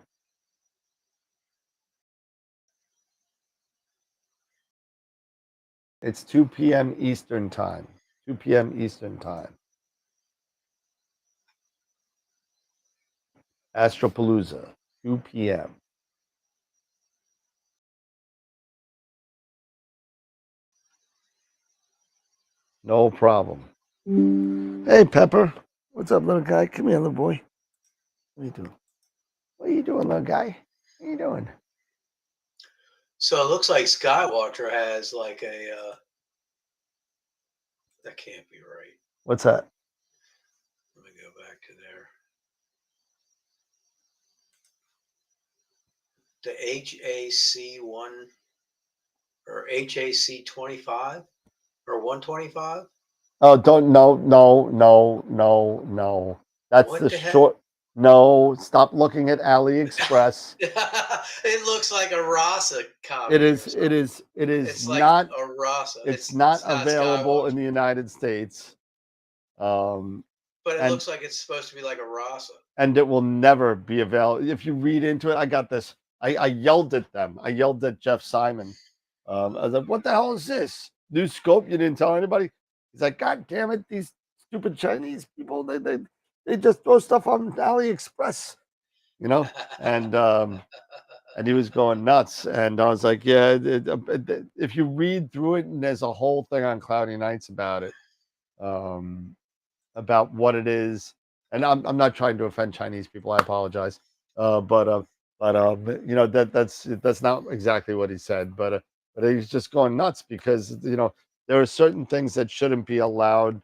It's 2 p.m. Eastern time. 2 p.m. Eastern time. Astropalooza, 2 p.m. No problem. Hey, Pepper. What's up, little guy? Come here, little boy. What are you doing? What are you doing, little guy? What are you doing? So it looks like Skywatcher has like a, that can't be right. What's that? Let me go back to there. The HAC1 or HAC25 or 125? Oh, no. That's What the the heck? short. No, stop looking at AliExpress. It looks like a Rasa copy. It or is. something. It is. It is It's like not. a Rasa. It's not It's not available in Skywatch, the United States. Um, but it and looks like it's supposed to be like a Rasa. and it will never be available. If you read into it, I got this. I yelled at them. I yelled at Jeff Simon. I was like, "What the hell is this new scope? You didn't tell anybody." He's like, "God damn it, these stupid Chinese people! They just throw stuff on AliExpress, you know." And he was going nuts. And I was like, "Yeah, if you read through it, and there's a whole thing on Cloudy Nights um, about what it is." And I'm not trying to offend Chinese people. I apologize. Uh, but uh, that's not exactly what he said. But he's just going nuts because there are certain things that shouldn't be allowed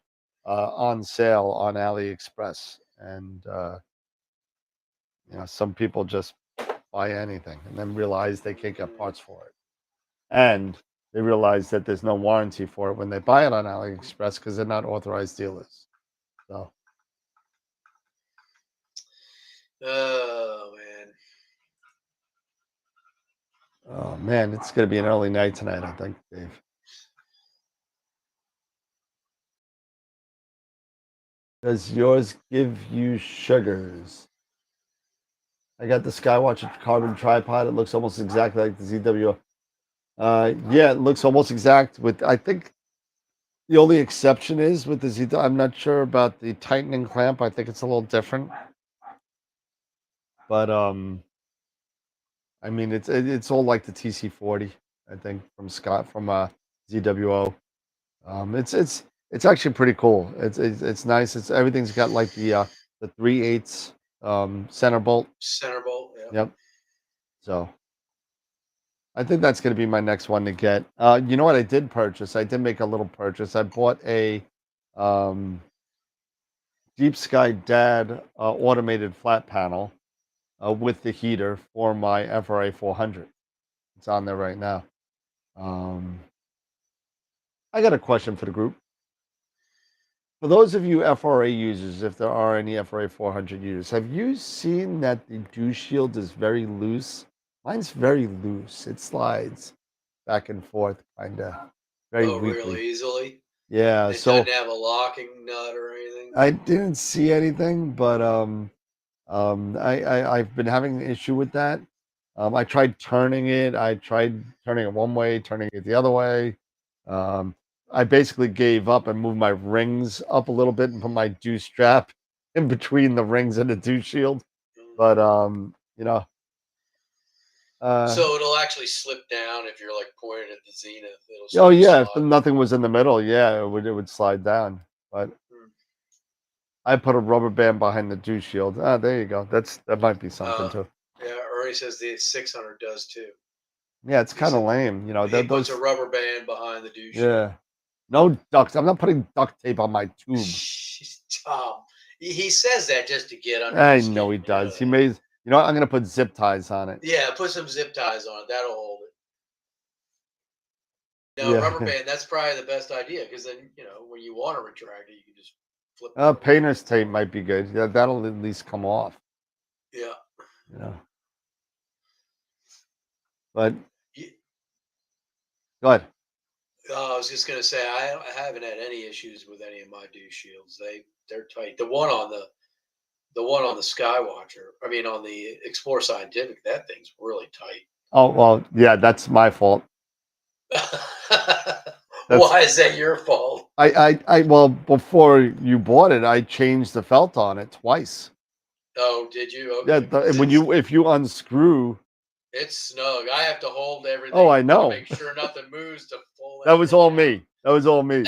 on sale on AliExpress, and some people just buy anything and then realize they can't get parts for it, and they realize that there's no warranty for it when they buy it on AliExpress because they're not authorized dealers. So. Oh man. Oh man, it's gonna be an early night tonight, I think, Dave. Does yours give you sugars? I got the Skywatcher carbon tripod. It looks almost exactly like the ZWO. Yeah, it looks almost exact. With I think the only exception is with the ZWO. I'm not sure about the tightening clamp. I think it's a little different. But I mean, it's all like the TC40. I think from ZWO. It's actually pretty cool. It's nice. It's everything's got like the 3/8 center bolt. Center bolt. Yeah. Yep. So I think that's going to be my next one to get. You know what I did purchase? I did make a little purchase. I bought a um, Deep Sky Dad automated flat panel with the heater for my FRA 400. It's on there right now. I got a question for the group. For those of you FRA users, if there are any FRA 400 users, have you seen that the dew shield is very loose? Mine's very loose. It slides back and forth kind of very Oh, weakly. really easily? Yeah, It so doesn't have a locking nut or anything. I didn't see anything, but I've been having an issue with that. I tried turning it. I tried turning it one way, turning it the other way. Um, I basically gave up and moved my rings up a little bit and put my dew strap in between the rings and the dew shield. But So it'll actually slip down if you're like pointed at the zenith. It'll oh start to yeah, if slide. nothing was in the middle, yeah, it would slide down. But Hmm. I put a rubber band behind the dew shield. Ah, there you go. That might be something too. Yeah, Ernie says the 600 does too. Yeah, it's He kind of said lame, he puts those. a rubber band behind the douche. Yeah, no ducts. I'm not putting duct tape on my tube. Tom, he says that just to get under. I your skin, know he does. He made. You know what? I'm gonna put zip ties on it. Yeah, put some zip ties on it. That'll hold it. No, rubber Yeah. band. That's probably the best idea because then when you want to retract it, you can just flip. Painter's tape might be good. Yeah, that'll at least come off. Yeah. You know. But Yeah. go ahead. I was just gonna say I haven't had any issues with any of my dew shields. They're tight. The one on the Skywatcher, I mean on the Explore Scientific, that thing's really tight. Oh well, yeah, that's my fault. Why is that your fault? Well, before you bought it, I changed the felt on it twice. Oh, did you? Yeah, Okay. if you unscrew, It's snug. I have to hold everything. oh, I know. Make sure nothing moves to pull. That was all everything me. That was all me.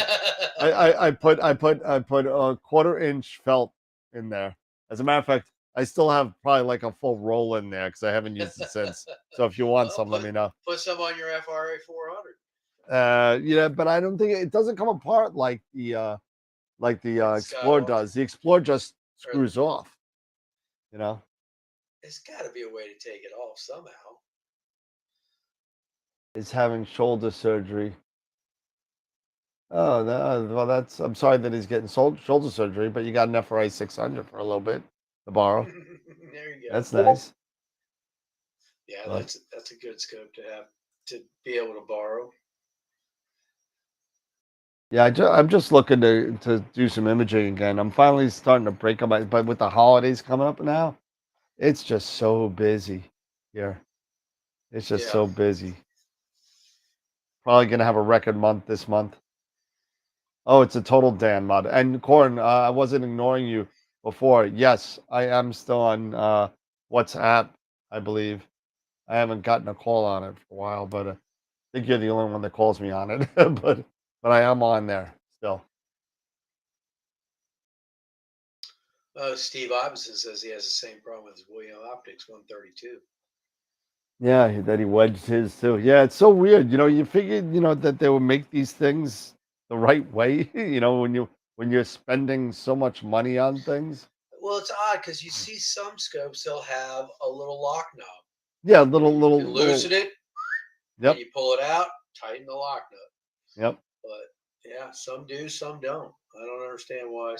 out. I put a 1/4 inch felt in there. As a matter of fact, I still have probably like a full roll in there because I haven't used it since. So if you want Well, some, let me know. Put some on your FRA 400. Yeah, but I don't think it doesn't come apart like the Explorer Skywatcher. does. The Explorer just Or- screws off. You know, There's got to be a way to take it off somehow. is having shoulder surgery. Oh, well, I'm sorry that he's getting shoulder surgery, but you got an FRA 600 for a little bit. to borrow. There you go. That's nice. Yeah, But- that's a good scope to have to be able to borrow. Yeah, I'm just looking to do some imaging again. I'm finally starting to break up but with the holidays coming up now, it's just so busy here. It's just Yeah. so busy. Probably gonna have a record month this month. Oh, it's a total Dan mod. And Corin, I wasn't ignoring you before. Yes, I am still on WhatsApp, I believe. I haven't gotten a call on it for a while, but I think you're the only one that calls me on it. but I am on there still. Steve Iverson says he has the same problem with his William Optics 132. Yeah, that he wedged his too. Yeah, it's so weird. You figured, that they would make these things the right way, when you're spending so much money on things. Well, it's odd because you see some scopes, they'll have a little lock knob. Yeah, You loosen it, Yep. and you pull it out, tighten the lock nut. Yep. But yeah, some do, some don't. I don't understand why.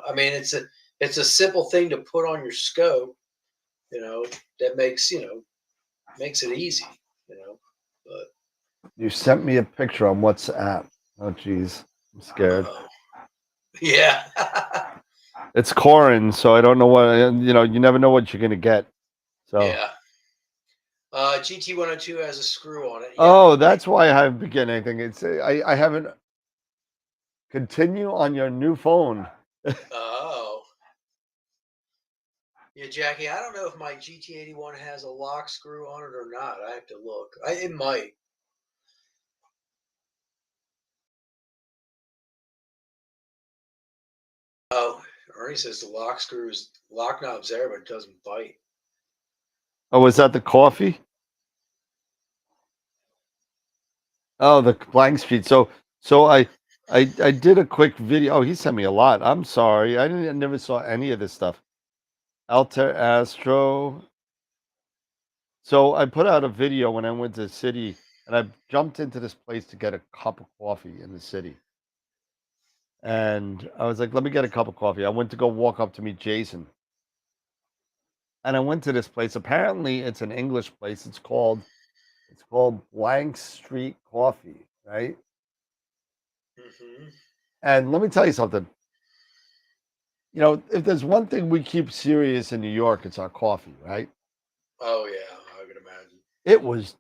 I mean, it's a simple thing to put on your scope. That makes it easy. But You sent me a picture on WhatsApp. Oh, geez. I'm scared. yeah. It's Corin, so I don't know what, you never know what you're going to get. So. Yeah. GT102 has a screw on it. Yeah. Oh, that's why I haven't been getting anything. It's I haven't. Continue on your new phone. Oh. Yeah, Jackie, I don't know if my GT81 has a lock screw on it or not. I have to look. It might. Oh, Ernie says the lock knob's there, but it doesn't bite. Oh, was that the coffee? Oh, the blank street. So I did a quick video. Oh, he sent me a lot. I'm sorry. I never saw any of this stuff. Alter Astro. So I put out a video when I went to the city and I jumped into this place to get a cup of coffee in the city. And I was like, let me get a cup of coffee. I went to go walk up to meet Jason. And I went to this place. Apparently, it's an English place. It's called Blank Street Coffee, right? Mm-hmm. And let me tell you something. If there's one thing we keep serious in New York, it's our coffee, right? Oh yeah, I would imagine. It was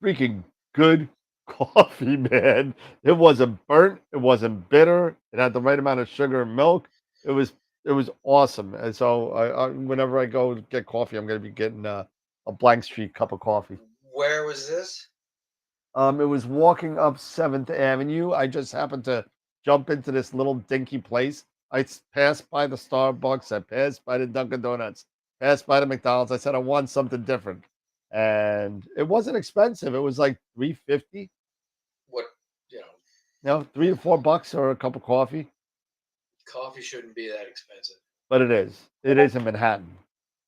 freaking good coffee, man. It wasn't burnt. It wasn't bitter. It had the right amount of sugar and milk. It was awesome. And so whenever I go get coffee, I'm going to be getting a Blank Street cup of coffee. Where was this? It was walking up 7th Avenue. I just happened to jump into this little dinky place. I passed by the Starbucks. I passed by the Dunkin' Donuts. Passed by the McDonald's. I said I want something different, and it wasn't expensive. It was like $3.50. What 3 to $4 or a cup of coffee. Coffee shouldn't be that expensive. But it is. It is in Manhattan.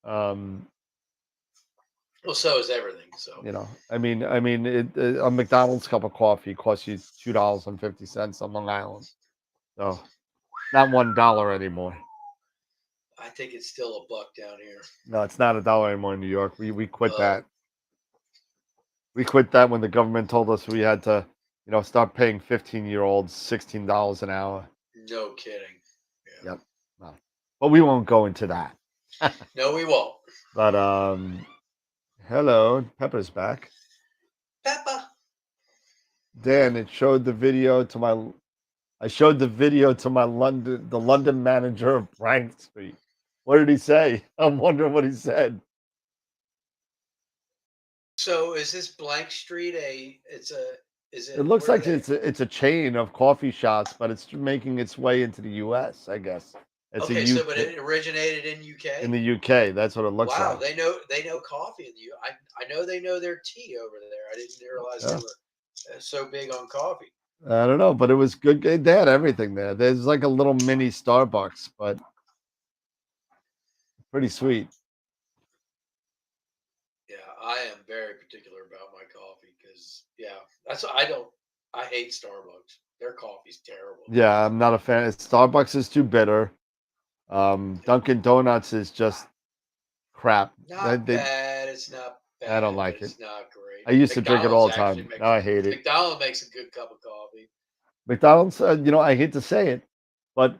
Well, so is everything. So I mean, a McDonald's cup of coffee costs you $2.50 on Long Island. So not $1 anymore. I think it's still $1 down here. No, it's not $1 anymore in New York. We quit that. We quit that when the government told us we had to, start paying 15-year-olds $16 an hour. No kidding. Yeah. Yep. No. But we won't go into that. No, we won't. But hello, Pepper's back. Peppa. Dan, I showed the video to my the London manager of Frank Street. What did he say? I'm wondering what he said. So is this Blank Street It looks like it's a chain of coffee shops, but it's making its way into the U.S., I guess. It's okay, so but it originated in UK. In the UK, that's what it looks like. Wow, they know coffee in the U. I know they know their tea over there. I didn't realize they were so big on coffee. I don't know, but it was good. They had everything there. There's like a little mini Starbucks, but pretty sweet. Yeah, I am very particular about my coffee because I hate Starbucks. Their coffee's terrible. Yeah, I'm not a fan. Starbucks is too bitter. Dunkin' Donuts is just crap. Not They, bad. It's not I don't bad, but like it. it's not great. I used to drink it all McDonald's the actually time. Now I hate it. McDonald's makes a good cup of coffee. McDonald's, I hate to say it, but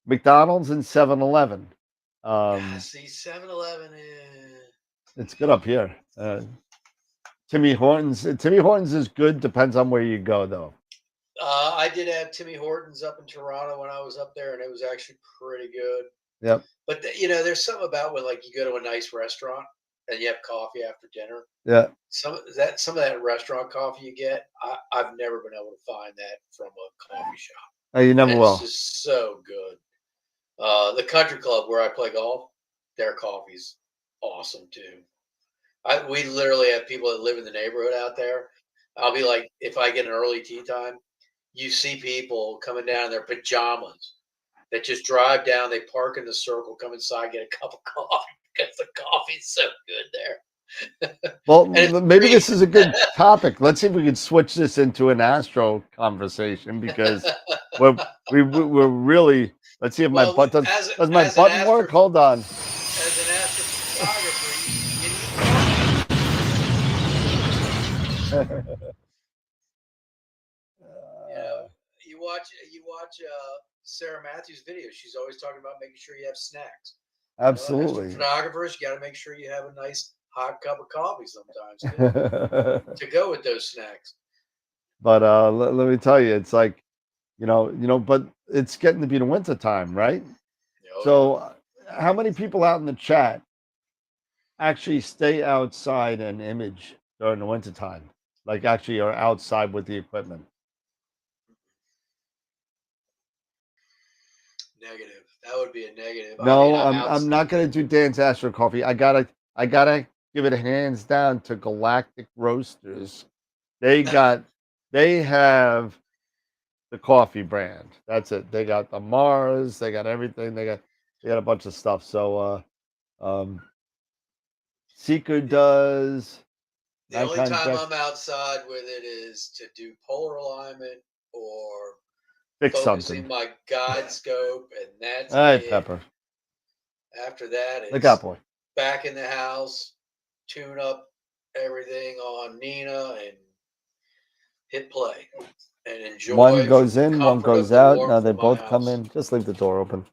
McDonald's and 7-Eleven. See, 7-Eleven It's good up here. Timmy Hortons. Timmy Hortons is good. Depends on where you go, though. I did have Timmy Hortons up in Toronto when I was up there, and it was actually pretty good. Yep. But there's something about when like you go to a nice restaurant and you have coffee after dinner. Yeah. Some of that restaurant coffee you get, I've never been able to find that from a coffee shop. You never And will. it's just so good. The country club where I play golf, their coffee's awesome too. We literally have people that live in the neighborhood out there. I'll be like, if I get an early tea time, you see people coming down in their pajamas that just drive down, they park in the circle, come inside, get a cup of coffee because the coffee's so good there. Well, And maybe this is a good topic. Let's see if we can switch this into an Astro conversation because we're really. Let's see if my butt does. Does my button work? Hold on. As an astrophotographer, you watch Sarah Matthews' videos. She's always talking about making sure you have snacks. Absolutely. Photographers, you got to make sure you have a nice hot cup of coffee sometimes too, to go with those snacks. But let me tell you, it's like, but it's getting to be the winter time, right? Oh, so how many people out in the chat actually stay outside and image during the winter time? Like actually are outside with the equipment? Negative. That would be a negative. No, I'm not gonna do Dan's Astro Coffee. I gotta give it a hands down to Galactic Roasters. They have the coffee brand. That's it. They got the Mars. They got everything. They got a bunch of stuff. So Seeker does. The only time I'm outside with it is to do polar alignment or fix focusing something. my guide scope, and that's it. Pepper. After that, it's look out, boy. Back in the house, tune up everything on Nina, and hit play and enjoy. One goes in, one goes out. Now they both come in. Just leave the door open.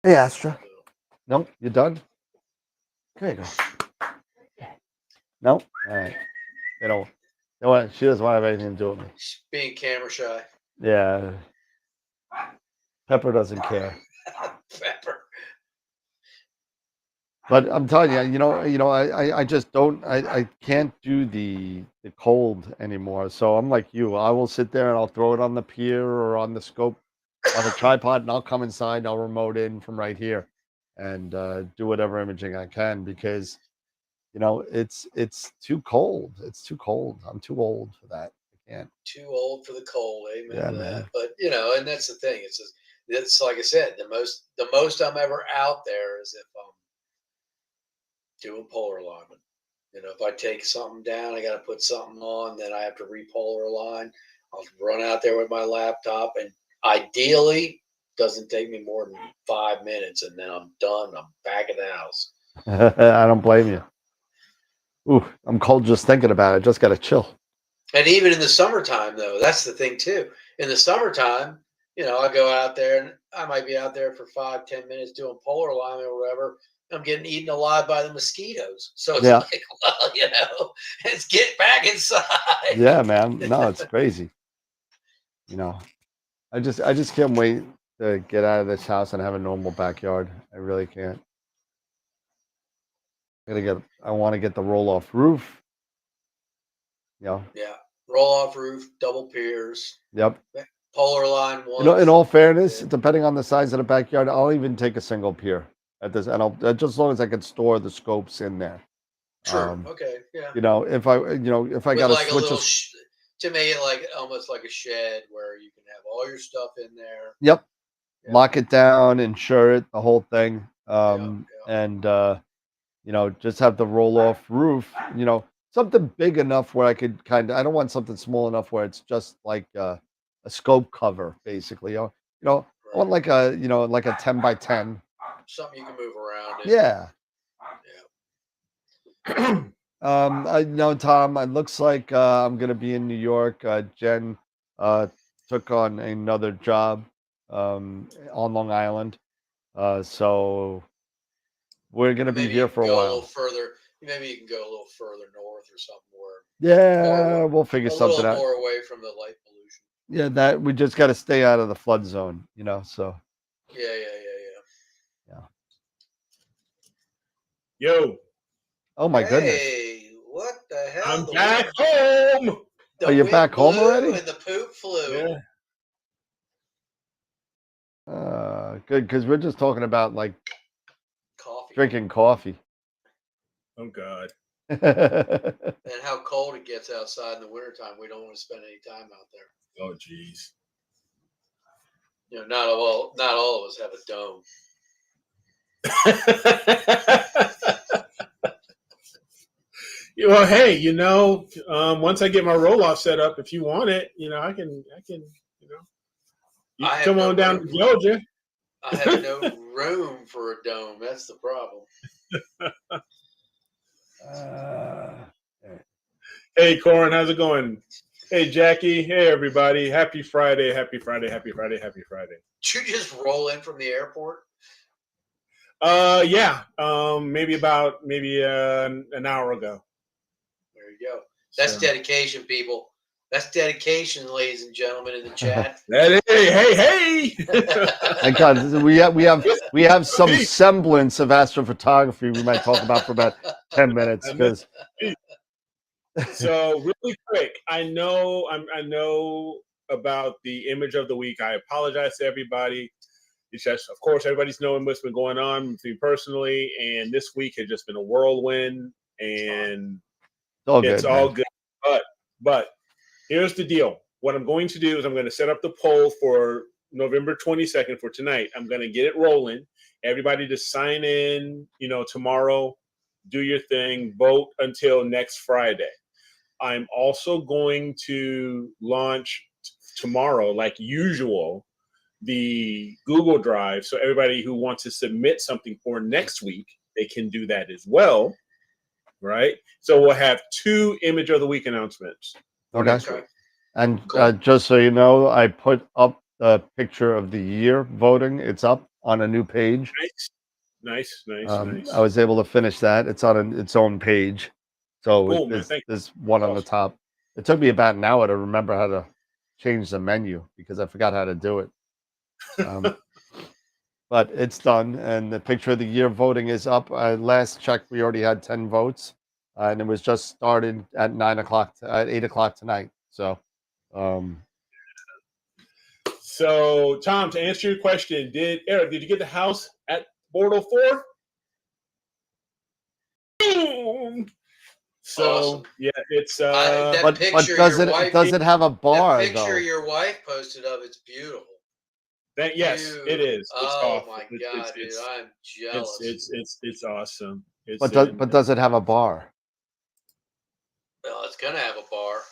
Hey, Astra. Nope, you done? There you go. Nope. All right. She doesn't want to have anything to do with me. She's being camera shy. Yeah. Pepper doesn't care. Pepper. But I'm telling you, I just don't. I can't do the cold anymore. So I'm like you. I will sit there and I'll throw it on the pier or on the scope on the tripod, and I'll come inside and I'll remote in from right here and do whatever imaging I can because it's too cold. It's too cold. I'm too old for that. I can't. Too old for the cold, amen. Yeah, to man. that. But and that's the thing. It's like I said, the most I'm ever out there is if I'm doing polar alignment. If I take something down, I got to put something on, then I have to repolar align. I'll run out there with my laptop, and ideally, doesn't take me more than 5 minutes, and then I'm done. I'm back at the house. I don't blame you. Ooh, I'm cold just thinking about it. Just got to chill. And even in the summertime, though, that's the thing too. In the summertime, I go out there and I might be out there for 5-10 minutes doing polar alignment or whatever. I'm getting eaten alive by the mosquitoes. So it's like, well, let's get back inside. Yeah, man. No, it's crazy. I just can't wait to get out of this house and have a normal backyard. I really can't. I want to get the roll-off roof. Yeah. Roll-off roof, double piers. Yep. Polar line one. In all fairness, depending on the size of the backyard, I'll even take a single pier at this, and I'll just as long as I can store the scopes in there. Sure. Okay. Yeah. If I got like to switch a little to make it like almost like a shed where you can have all your stuff in there. Yep. Yeah. Lock it down, insure it, the whole thing. And just have the roll off roof, something big enough where I could I don't want something small enough where it's just like a scope cover, basically. Right. I want like a, you know, like a 10 by 10. Something you can move around. Yeah. Yeah. I know, Tom, it looks like I'm going to be in New York. Jen took on another job on Long Island. So we're going to be Maybe here you for can a go a little while. further. Maybe you can go a little further north or somewhere. Yeah, we'll figure A something little out. more away from the light pollution. Yeah, that we just got to stay out of the flood zone, you know, so. Yeah. Yo, Oh, my goodness. Hey, what the hell? I'm The back wind, home. the Are you wind back home blew already? and the poop flew. Yeah. Good, because we're just talking about like Coffee. drinking coffee. Oh God. And how cold it gets outside in the wintertime. We don't want to spend any time out there. Oh jeez. You know, not all of us have a dome. Well, hey, you know, once I get my roll off set up, if you want it, you know, I can, you know, you I can have come no on down to room. Georgia. I have no room for a dome. That's the problem. Hey, Corin, how's it going? Hey, Jackie. Hey, everybody. Happy Friday. Happy Friday. Happy Friday. Happy Friday. Did you just roll in from the airport? Yeah. Maybe an hour ago. There you go. That's So. dedication, people. That's dedication, ladies and gentlemen in the chat. Hey. Thank God we have some semblance of astrophotography we might talk about for about 10 minutes because. So really quick, I know about the image of the week. I apologize to everybody. It's just, of course, everybody's knowing what's been going on with me personally, and this week had just been a whirlwind, and it's all good. But here's the deal. What I'm going to do is I'm going to set up the poll for November 22nd for tonight. I'm going to get it rolling. Everybody just sign in, you know, tomorrow, do your thing, vote until next Friday. I'm also going to launch tomorrow, like usual, the Google Drive. So everybody who wants to submit something for next week, they can do that as well. Right? So we'll have 2 image of the week announcements. Okay. And just so you know, I put up the picture of the year voting. It's up on a new page. Nice. I was able to finish that. It's on its own page. So cool, there's one on the top. It took me about an hour to remember how to change the menu because I forgot how to do it. But it's done, and the picture of the year voting is up. Last check, we already had 10 votes, and it was just started at 8 o'clock tonight. So, so Tom, to answer your question, Eric, did you get the house at Bordeaux 4? Boom! So awesome. Yeah, it's but does it have a bar? The picture though? your wife posted of it's beautiful. Yes, it is. It's oh my God, dude, I'm jealous. It's awesome. But does it have a bar? Well, it's gonna have a bar.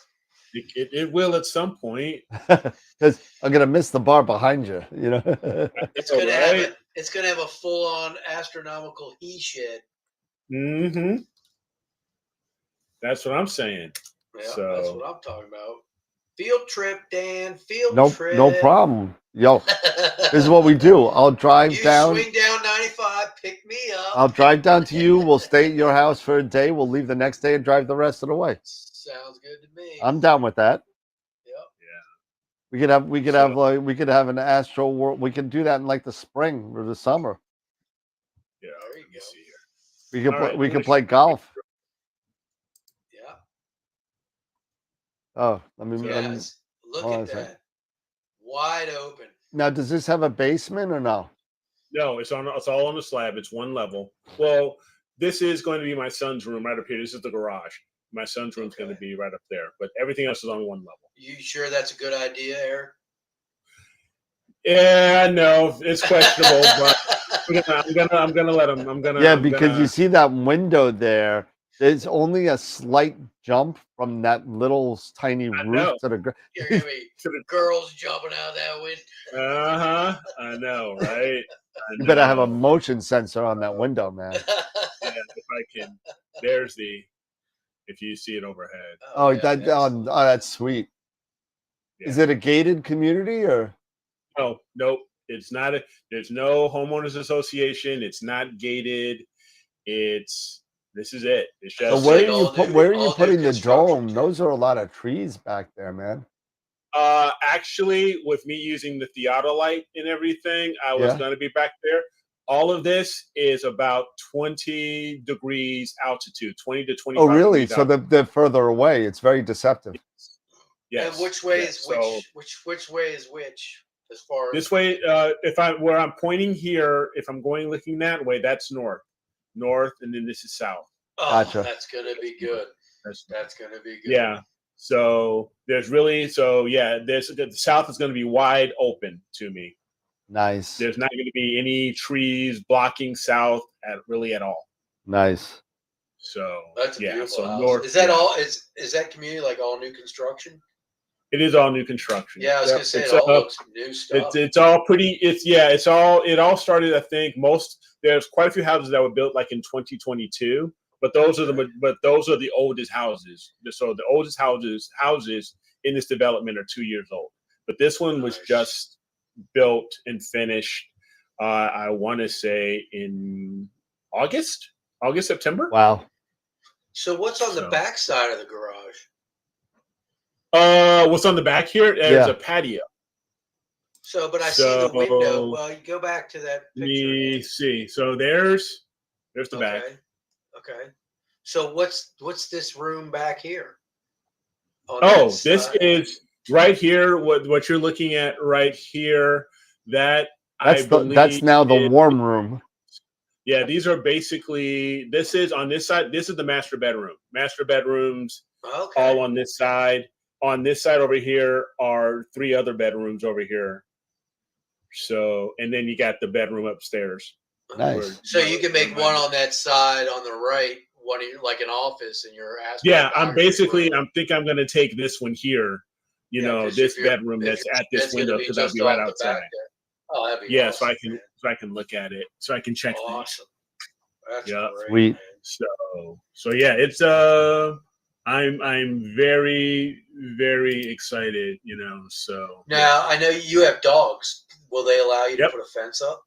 It will at some point. Because I'm gonna miss the bar behind you. You know. It's gonna have a full-on astronomical he shed. Mm-hmm. That's what I'm saying. Yeah, so. That's what I'm talking about. Field trip, Dan. Field trip. No problem. Yo, this is what we do. I'll drive down. You swing down 95, pick me up. I'll drive down to you. We'll stay at your house for a day. We'll leave the next day and drive the rest of the way. Sounds good to me. I'm down with that. Yep. Yeah. We could have an AstroWorld. We could do that in like the spring or the summer. Yeah. There you go. We could play golf. Yeah. Oh, look at that. Wide open. Now, does this have a basement or no? No, it's all on the slab. It's one level. Well, this is going to be my son's room right up here. This is the garage. My son's room's going to be right up there, but everything else is on one level. You sure that's a good idea, Eric? Yeah, no, it's questionable, but I'm gonna let him. Because you see that window there. There's only a slight jump from that little tiny roof to the You're gonna be girls jumping out that window. I know, right? You better have a motion sensor on that window, man. Yeah, if I can, there's the. If you see it overhead. Oh, yeah, that excellent. that's sweet. Yeah. Is it a gated community or? No, nope. It's not. There's no homeowners association. It's not gated. This is it. It's So just where like are you all new- where are you all new putting the construction, dome? too. Those are a lot of trees back there, man. Actually, with me using the theodolite and everything, I was Yeah. going to be back there. All of this is about 20 degrees altitude, 20 to 25 Oh, really? degrees So altitude. they're further away. It's very deceptive. Yes. And which way yes. is So which way is which as far as this way, where I'm pointing here, if I'm going looking that way, that's north, and then this is south. Oh, Gotcha. that's gonna be good. That's Gonna be good. yeah. So there's the south is going to be wide open to me. Nice. There's not going to be any trees blocking south at all. Nice. So That's a yeah, beautiful so house. north. Is that yeah. all? Is that community like all new construction? It is all new construction. Yeah, I was Yep. gonna say It's, it all looks new stuff. it's all pretty. It all started. I think there's quite a few houses that were built like in 2022, but those are the oldest houses. So the oldest houses in this development are 2 years old. But this one was Nice. just built and finished. I want to say in August, September. Wow. So what's on the back side of the garage? What's on the back here? There's a patio. So, but I see the window. Well, you go back to that picture. Let me see. So there's the back. Okay. So what's this room back here? This is right here. What you're looking at right here. That's now the warm room. Yeah, these are basically. This is on this side. This is the master bedroom. Master bedrooms. Okay. All on this side. On this side over here are 3 other bedrooms over here. So, and then you got the bedroom upstairs. Nice. So you can make one on that side on the right, like an office, and your ass. Yeah, I'm I'm going to take this one here. This bedroom that's at this window because I'll be right outside. Oh, that'd be awesome, man. so I can look at it, so I can check. Awesome. That's yeah, sweet. So yeah, it's I'm very, very excited. So now I know you have dogs. Will they allow you to put a fence up?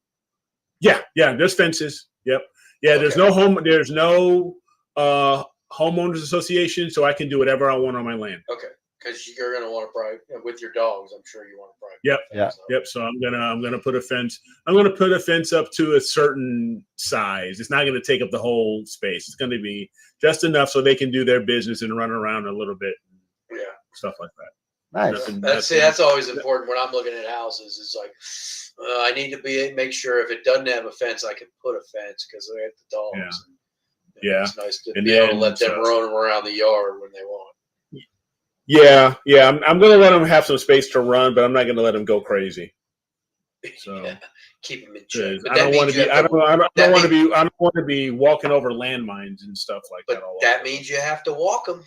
Yeah, there's fences. Yep. Yeah, Okay. There's no homeowners association, so I can do whatever I want on my land. Okay, because you're gonna want to probably with your dogs. I'm sure you want to probably. Yep. So I'm gonna put a fence. I'm gonna put a fence up to a certain size. It's not gonna take up the whole space. It's gonna be just enough so they can do their business and run around a little bit. Yeah. Stuff like that. Nice. That's always important when I'm looking at houses. It's like I need to make sure if it doesn't have a fence, I can put a fence because they have the dogs. Yeah. It's nice to be able to let them run around the yard when they want. Yeah. I'm going to let them have some space to run, but I'm not going to let them go crazy. So keep them in check. I don't want to be. I don't want to be walking over landmines and stuff like that. But that means you have to walk them.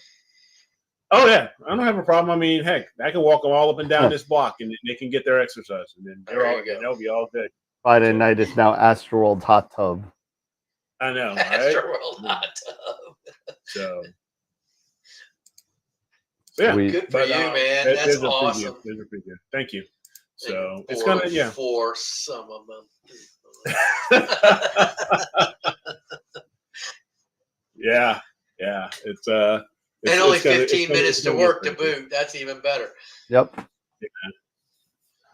Oh yeah, I don't have a problem. I mean, heck, I can walk them all up and down this block, and they can get their exercise, and then they'll be all good. Friday night is now AstroWorld hot tub. I know, right? AstroWorld hot tub. So yeah, good for you, man. That's awesome. Those are pretty good. Thank you. So it's gonna for some of them. Yeah. It's and only 15 minutes to work to boot. That's even better. Yep.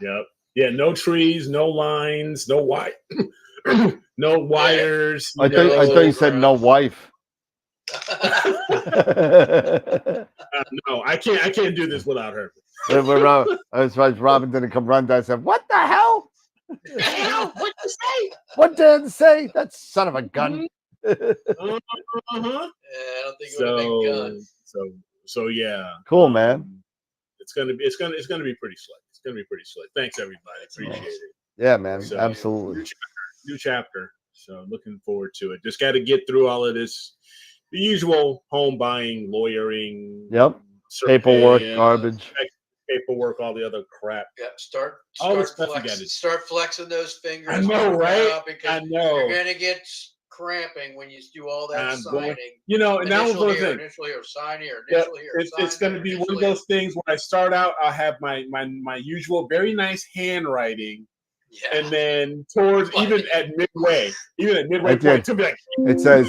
Yeah. No trees, no lines, no no wires. I thought you said no wife. No, I can't do this without her. I was Robin didn't come run down and said, "What the hell? What'd you say? What did it say? That son of a gun." Yeah, I don't think it would have been gun. So yeah. Cool, man. It's gonna be pretty slick. It's gonna be pretty slick. Thanks everybody. Appreciate it. Yeah, man. Absolutely. New chapter. So looking forward to it. Just got to get through all of this, the usual home buying, lawyering. Yep. Paperwork, garbage. paperwork, all the other crap. Yeah, start All the stuff you gotta- start flexing those fingers. I know, work right? out, because I know. you're gonna get cramping when you do all that I'm signing. going- You know, and now Initial one here, thing. initial here, sign here, Yeah, initial here. it's sign going to here, be one initial of here. those things where I start out, I'll have my usual very nice handwriting, Yeah. and then towards Like- even at midway I did. point, to be like, It says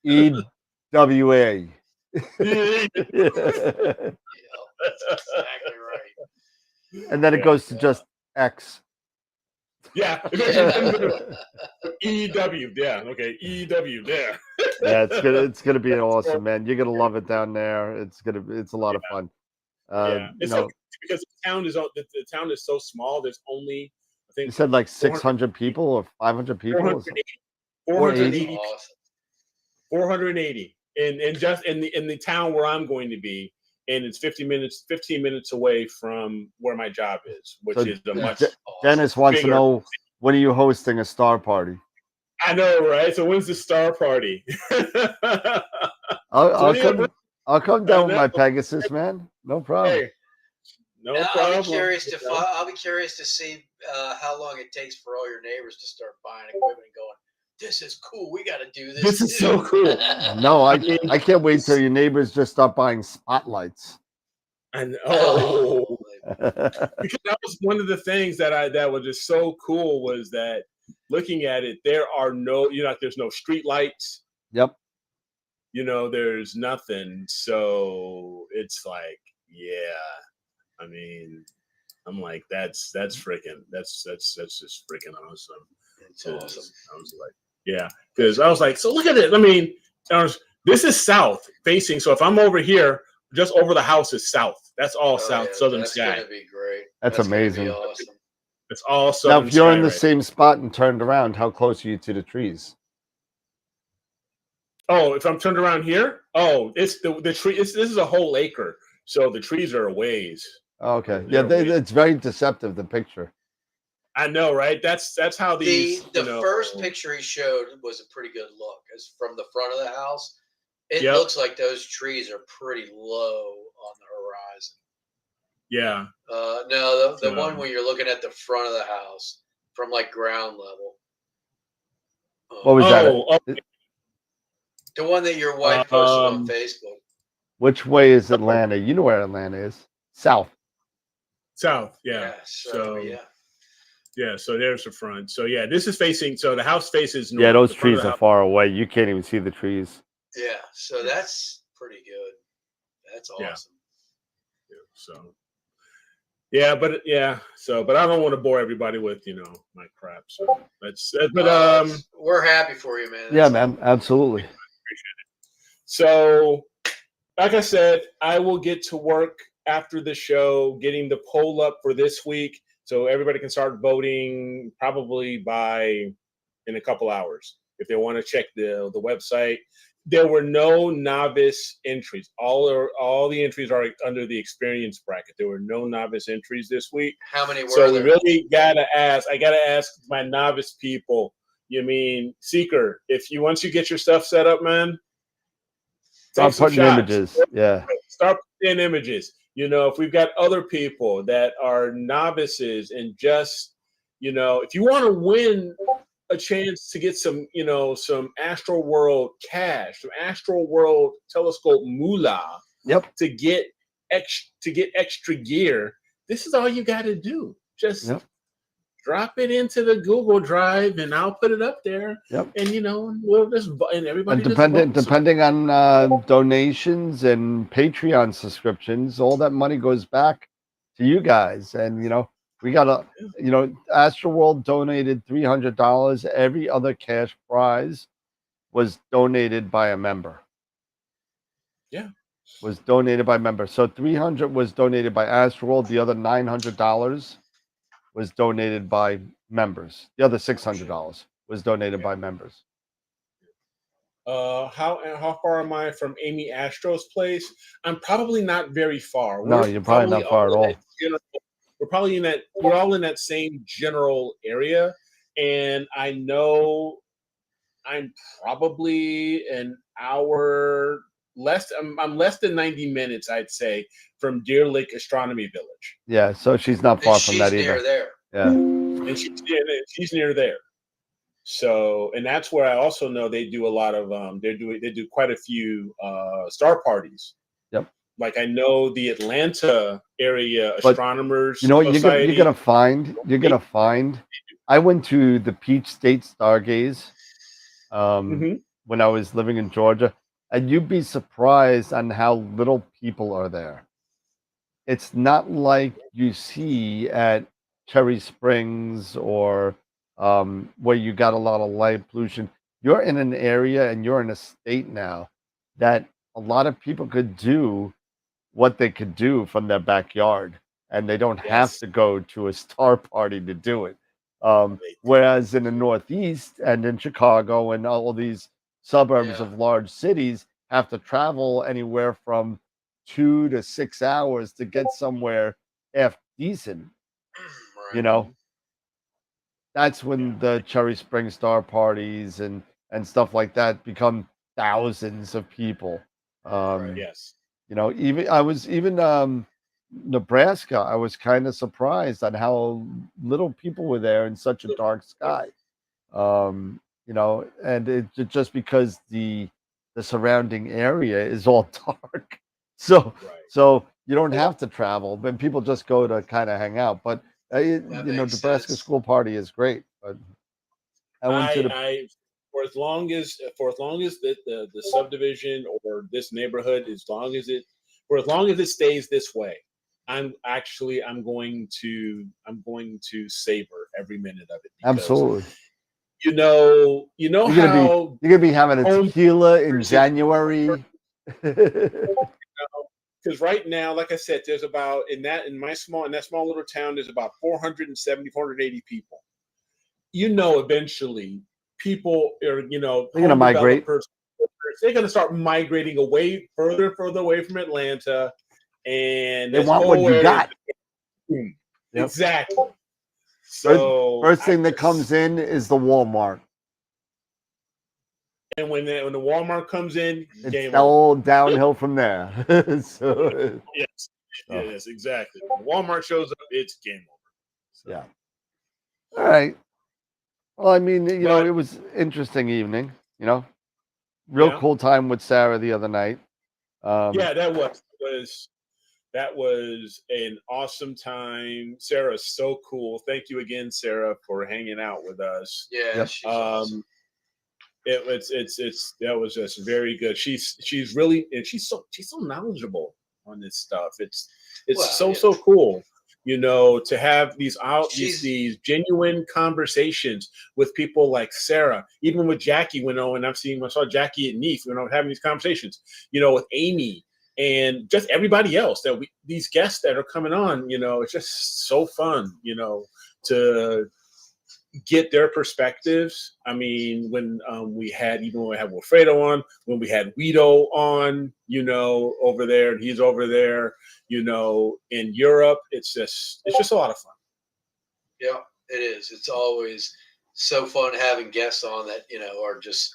EWA. Yeah, that's exactly right. And then it goes to just X. yeah, EW, yeah, okay, EW, yeah. Yeah, it's gonna be awesome, man. You're gonna love it down there. It's a lot of fun. Yeah, You it's know, because the town is so small. There's only I think you said like 600 people or 500 people. Or something? 480, Awesome. 480, and just in the town where I'm going to be, and it's 15 minutes away from where my job is, which So is a much. Dennis wants to bigger- know, when are you hosting a star party? I know, right? So when's the star party? I'll come down with know. my Pegasus, man. No problem. Hey, no Now, problem. I'll be curious to see how long it takes for all your neighbors to start buying equipment and going, this is cool. We got to do this. This is too." so cool. No, I can't wait till your neighbors just start buying spotlights. And Oh, because that was one of the things that was just so cool was that looking at it, there are no, there's no street lights. Yep. There's nothing. So it's like, yeah. I mean, I'm like, that's just freaking awesome. it's awesome. I was like, yeah, because I was like, so look at it. I mean, this is south facing. So if I'm over here, just over the house is south. That's all south, southern that's sky. That's gonna be great. That's gonna be amazing. awesome. It's all Now, southern if you're in sky the right same spot and turned around, how close are you to the trees? Oh, if I'm turned around here, it's the tree. This is a whole acre, so the trees are a ways. Okay, yeah, it's very deceptive, the picture. I know, right? That's how these. The first picture he showed was a pretty good look. As from the front of the house, it Yep. looks like those trees are pretty low on the horizon. Yeah. No, the one where you're looking at the front of the house from like ground level. What was that? The one that your wife posted on Facebook. Which way is Atlanta? You know where Atlanta is. South. South, yeah. So So there's the front. So yeah, this is facing. So the house faces north. Yeah, those The front of trees the are house- far away. You can't even see the trees. Yeah, so that's pretty good. That's Yeah. awesome. Yeah, so yeah, but I don't want to bore everybody with my crap. So We're happy for you, man. Yeah, man, absolutely. So, like I said, I will get to work after the show, getting the poll up for this week, so everybody can start voting probably in a couple hours if they want to check the website. There were no novice entries. All the entries are under the experience bracket. There were no novice entries this week. How many were So there? we really gotta ask. I gotta ask my novice people. You mean Seeker? Once you get your stuff set up, man, Start take some putting shots. images. Yeah. Start putting images. If we've got other people that are novices and just, if you want to win a chance to get some AstroWorld cash, some AstroWorld telescope moolah, Yep. to get extra gear, this is all you got to do. Just drop it into the Google Drive, and I'll put it up there. Yep. And we'll just and everybody. And depending on donations and Patreon subscriptions, all that money goes back to you guys. And we got AstroWorld donated $300. Every other cash prize was donated by a member. Yeah. Was donated by members. So $300 was donated by AstroWorld. The other $900 was donated by members. The other $600 was donated by members. How far am I from Amy Astro's place? I'm probably not very far. No, you're probably not far at all. We're all in that same general area, and I know I'm probably an hour I'm less than 90 minutes, I'd say, from Deer Lake Astronomy Village. Yeah, so she's not far from that She's near either. there. Yeah. And she's near there. So, and that's where I also know they do a lot of they do quite a few star parties. Yep. Like I know the Atlanta area But astronomers you know what society. you're gonna find. I went to the Peach State Stargaze Mhm. when I was living in Georgia, and you'd be surprised on how little people are there. It's not like you see at Cherry Springs or where you got a lot of light pollution. You're in an area and you're in a state now that a lot of people could do what they could do from their backyard, and they don't have Yes. to go to a star party to do it. Whereas in the Northeast and in Chicago and all these suburbs Yeah. of large cities have to travel anywhere from 2 to 6 hours to get somewhere half decent, Right. you know, that's when the Cherry Spring star parties and stuff like that become thousands of people. Um, Yes. you know, even Nebraska, I was kind of surprised on how little people were there in such a dark sky. You know, and just because the surrounding area is all dark. So Right. so you don't have to travel, but people just go to kind of hang out. But you know, makes Nebraska sense. school party is great. But I went to the I for as long as the subdivision or this neighborhood, as long as it stays this way, I'm going to savor every minute of it because absolutely. you know You're how gonna be having a home tequila in January. because right now, like I said, there's about in that small little town, there's about 470, 480 people. Eventually people are, They're gonna home migrate. developers, they're going to start migrating away, further and further away from Atlanta. And They this want what whole you area, got. boom. Yep. Exactly. So First thing that comes in is the Walmart. And when the Walmart comes in, It's game over. all downhill from there. So, Yes, yes, exactly. When Walmart shows up, it's game over. So. Yeah. All right. Well, I mean, you know, But- it was interesting evening. You know, real Yeah. cool time with Sarah the other night. Yeah, that was an awesome time. Sarah's so cool. Thank you again, Sarah, for hanging out with us. Yeah, Yep. she's awesome. That was just very good. She's really, and she's so knowledgeable on this stuff. It's so cool, to have these genuine conversations with people like Sarah, even with Jackie. I saw Jackie and Neef, having these conversations, with Amy and just everybody else these guests that are coming on. It's just so fun, to get their perspectives. I mean, when we had Wilfredo on, when we had Guido on, over there, and he's over there, in Europe, it's just a lot of fun. Yeah, it is. It's always so fun having guests on that, are just,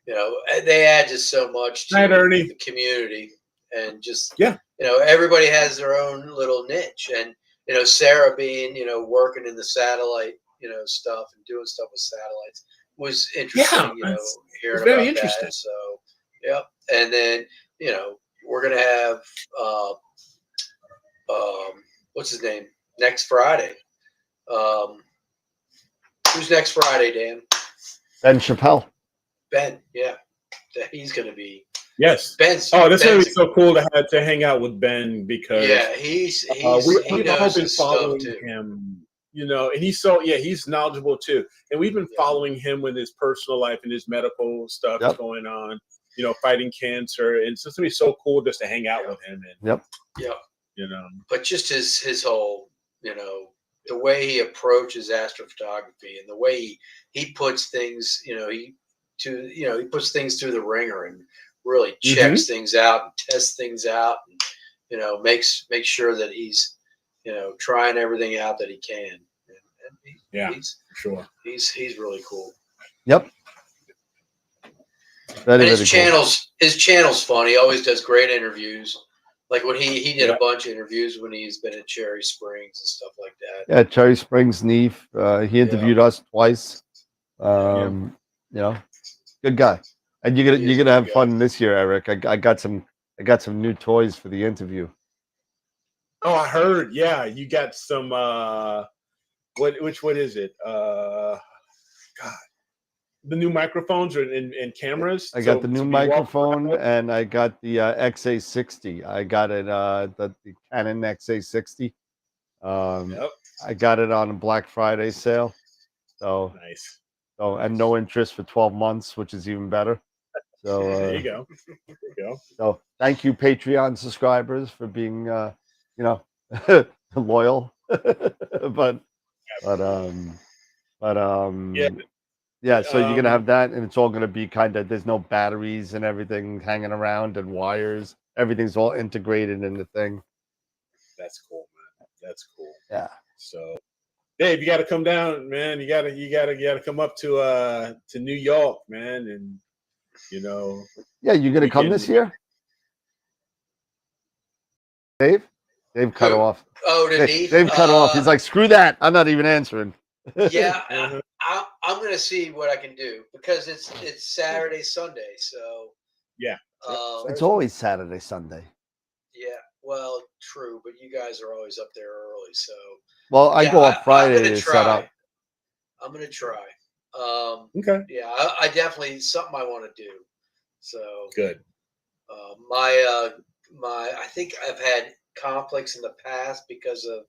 they add just so much to the community, and just, everybody has their own little niche. And, Sarah being, working in the satellite, stuff and doing stuff with satellites was interesting, hearing very about interesting. that. So, yeah. And then, we're going to have, what's his name? Next Friday. Who's next Friday, Dan? Ben Chappelle. Ben, yeah. He's going to be. Yes. Ben's going to be so cool to hang out with Ben because he's we've all been following him, and he's knowledgeable too. And we've been following him with his personal life and his medical stuff going on, fighting cancer. And it's just going to be so cool just to hang out with him. And, But just his whole, the way he approaches astrophotography and the way he puts things, he puts things through the ringer and really checks things out and tests things out and, makes sure that he's, trying everything out that he can. And he's for sure. He's really cool. Yep. Very, And very cool. his channel's fun. He always does great interviews. Like when he did Yeah. a bunch of interviews when he's been at Cherry Springs and stuff like that. Yeah, Cherry Springs, Neef. He interviewed us twice. You know, good guy. And He is you're a gonna good have guy. fun this year, Eric. I got some new toys for the interview. Oh, I heard. Yeah, you got some. What is it? God, the new microphones and cameras. I got the to new be walking microphone around with? and I got the XA60. I got it the Canon XA60. Yep. I got it on a Black Friday sale. So Nice. and no interest for 12 months, which is even better. So There you go. There you go. So thank you, Patreon subscribers, for being loyal. but Yeah. yeah, so you're gonna have that, and it's all gonna be kind of, there's no batteries and everything hanging around and wires. Everything's all integrated in the thing. That's cool, man. That's cool. Yeah. So, Dave, you got to come down, man. You got to come up to New York, man, and Yeah, you're gonna we come can- this year, Dave? Dave cut Who? off. Oh, the Dave cut off. He's like, screw that. I'm not even answering. yeah, Uh-huh. I'm gonna see what I can do because it's Saturday, Sunday, so Yeah. It's always Saturday, Sunday. yeah. Well, true, but you guys are always up there early, so Well, I yeah, go up I'm Friday gonna to try. set up. I'm gonna try. Okay. Yeah, I definitely something I want to do. So Good. my I think I've had conflicts in the past because of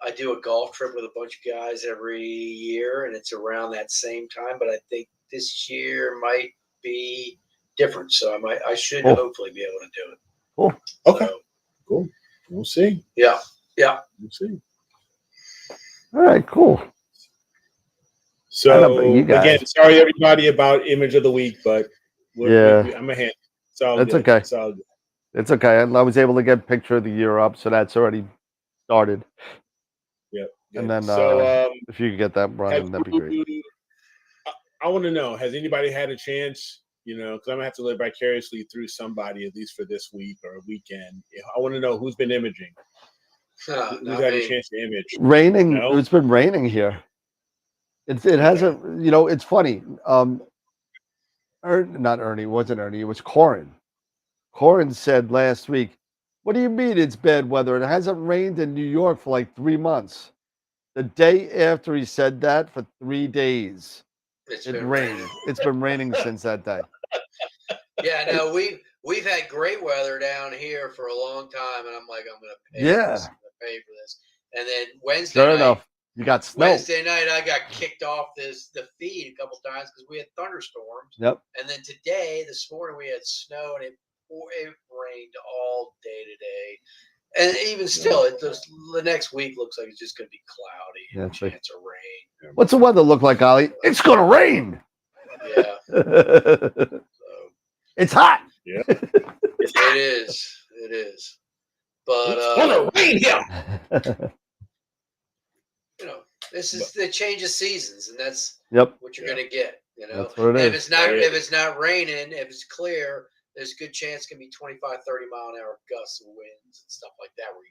I do a golf trip with a bunch of guys every year, and it's around that same time. But I think this year might be different, so I should Cool. hopefully be able to do it. Cool. Okay. So, Cool. We'll see. yeah. We'll see. All right, cool. So I know, but you guys- again, sorry everybody about image of the week, but I'm a hand. It's all That's good. okay. It's all good. It's okay. I was able to get picture of the year up, so that's already started. Yep. And then so if you could get that running, that'd be great. I want to know, has anybody had a chance, because I'm going to have to live vicariously through somebody, at least for this week or a weekend. I want to know who's been imaging. Who's had a chance to image? Raining. No? It's been raining here. It hasn't, it's funny. Not Ernie, it wasn't Ernie, it was Corin. Corin said last week, what do you mean it's bad weather? It hasn't rained in New York for like 3 months. The day after he said that, for 3 days, it rained. It's been raining since that day. Yeah, no, we've had great weather down here for a long time, and I'm like, I'm gonna pay for this. And then Wednesday Sure night, enough, you got snow. Wednesday night, I got kicked off the feed a couple times because we had thunderstorms. Yep. And then today, this morning, we had snow, and it rained all day today. And even still, the next week looks like it's just going to be cloudy and chance of rain. What's the weather look like, Ollie? It's going to rain. Yeah. It's hot. Yeah. It is. It is. But it's going to rain here. This is the change of seasons, and that's what you're going to get. That's what it is. If it's not raining, if it's clear, there's a good chance it's going to be 25, 30 mile an hour gusts and winds and stuff like that where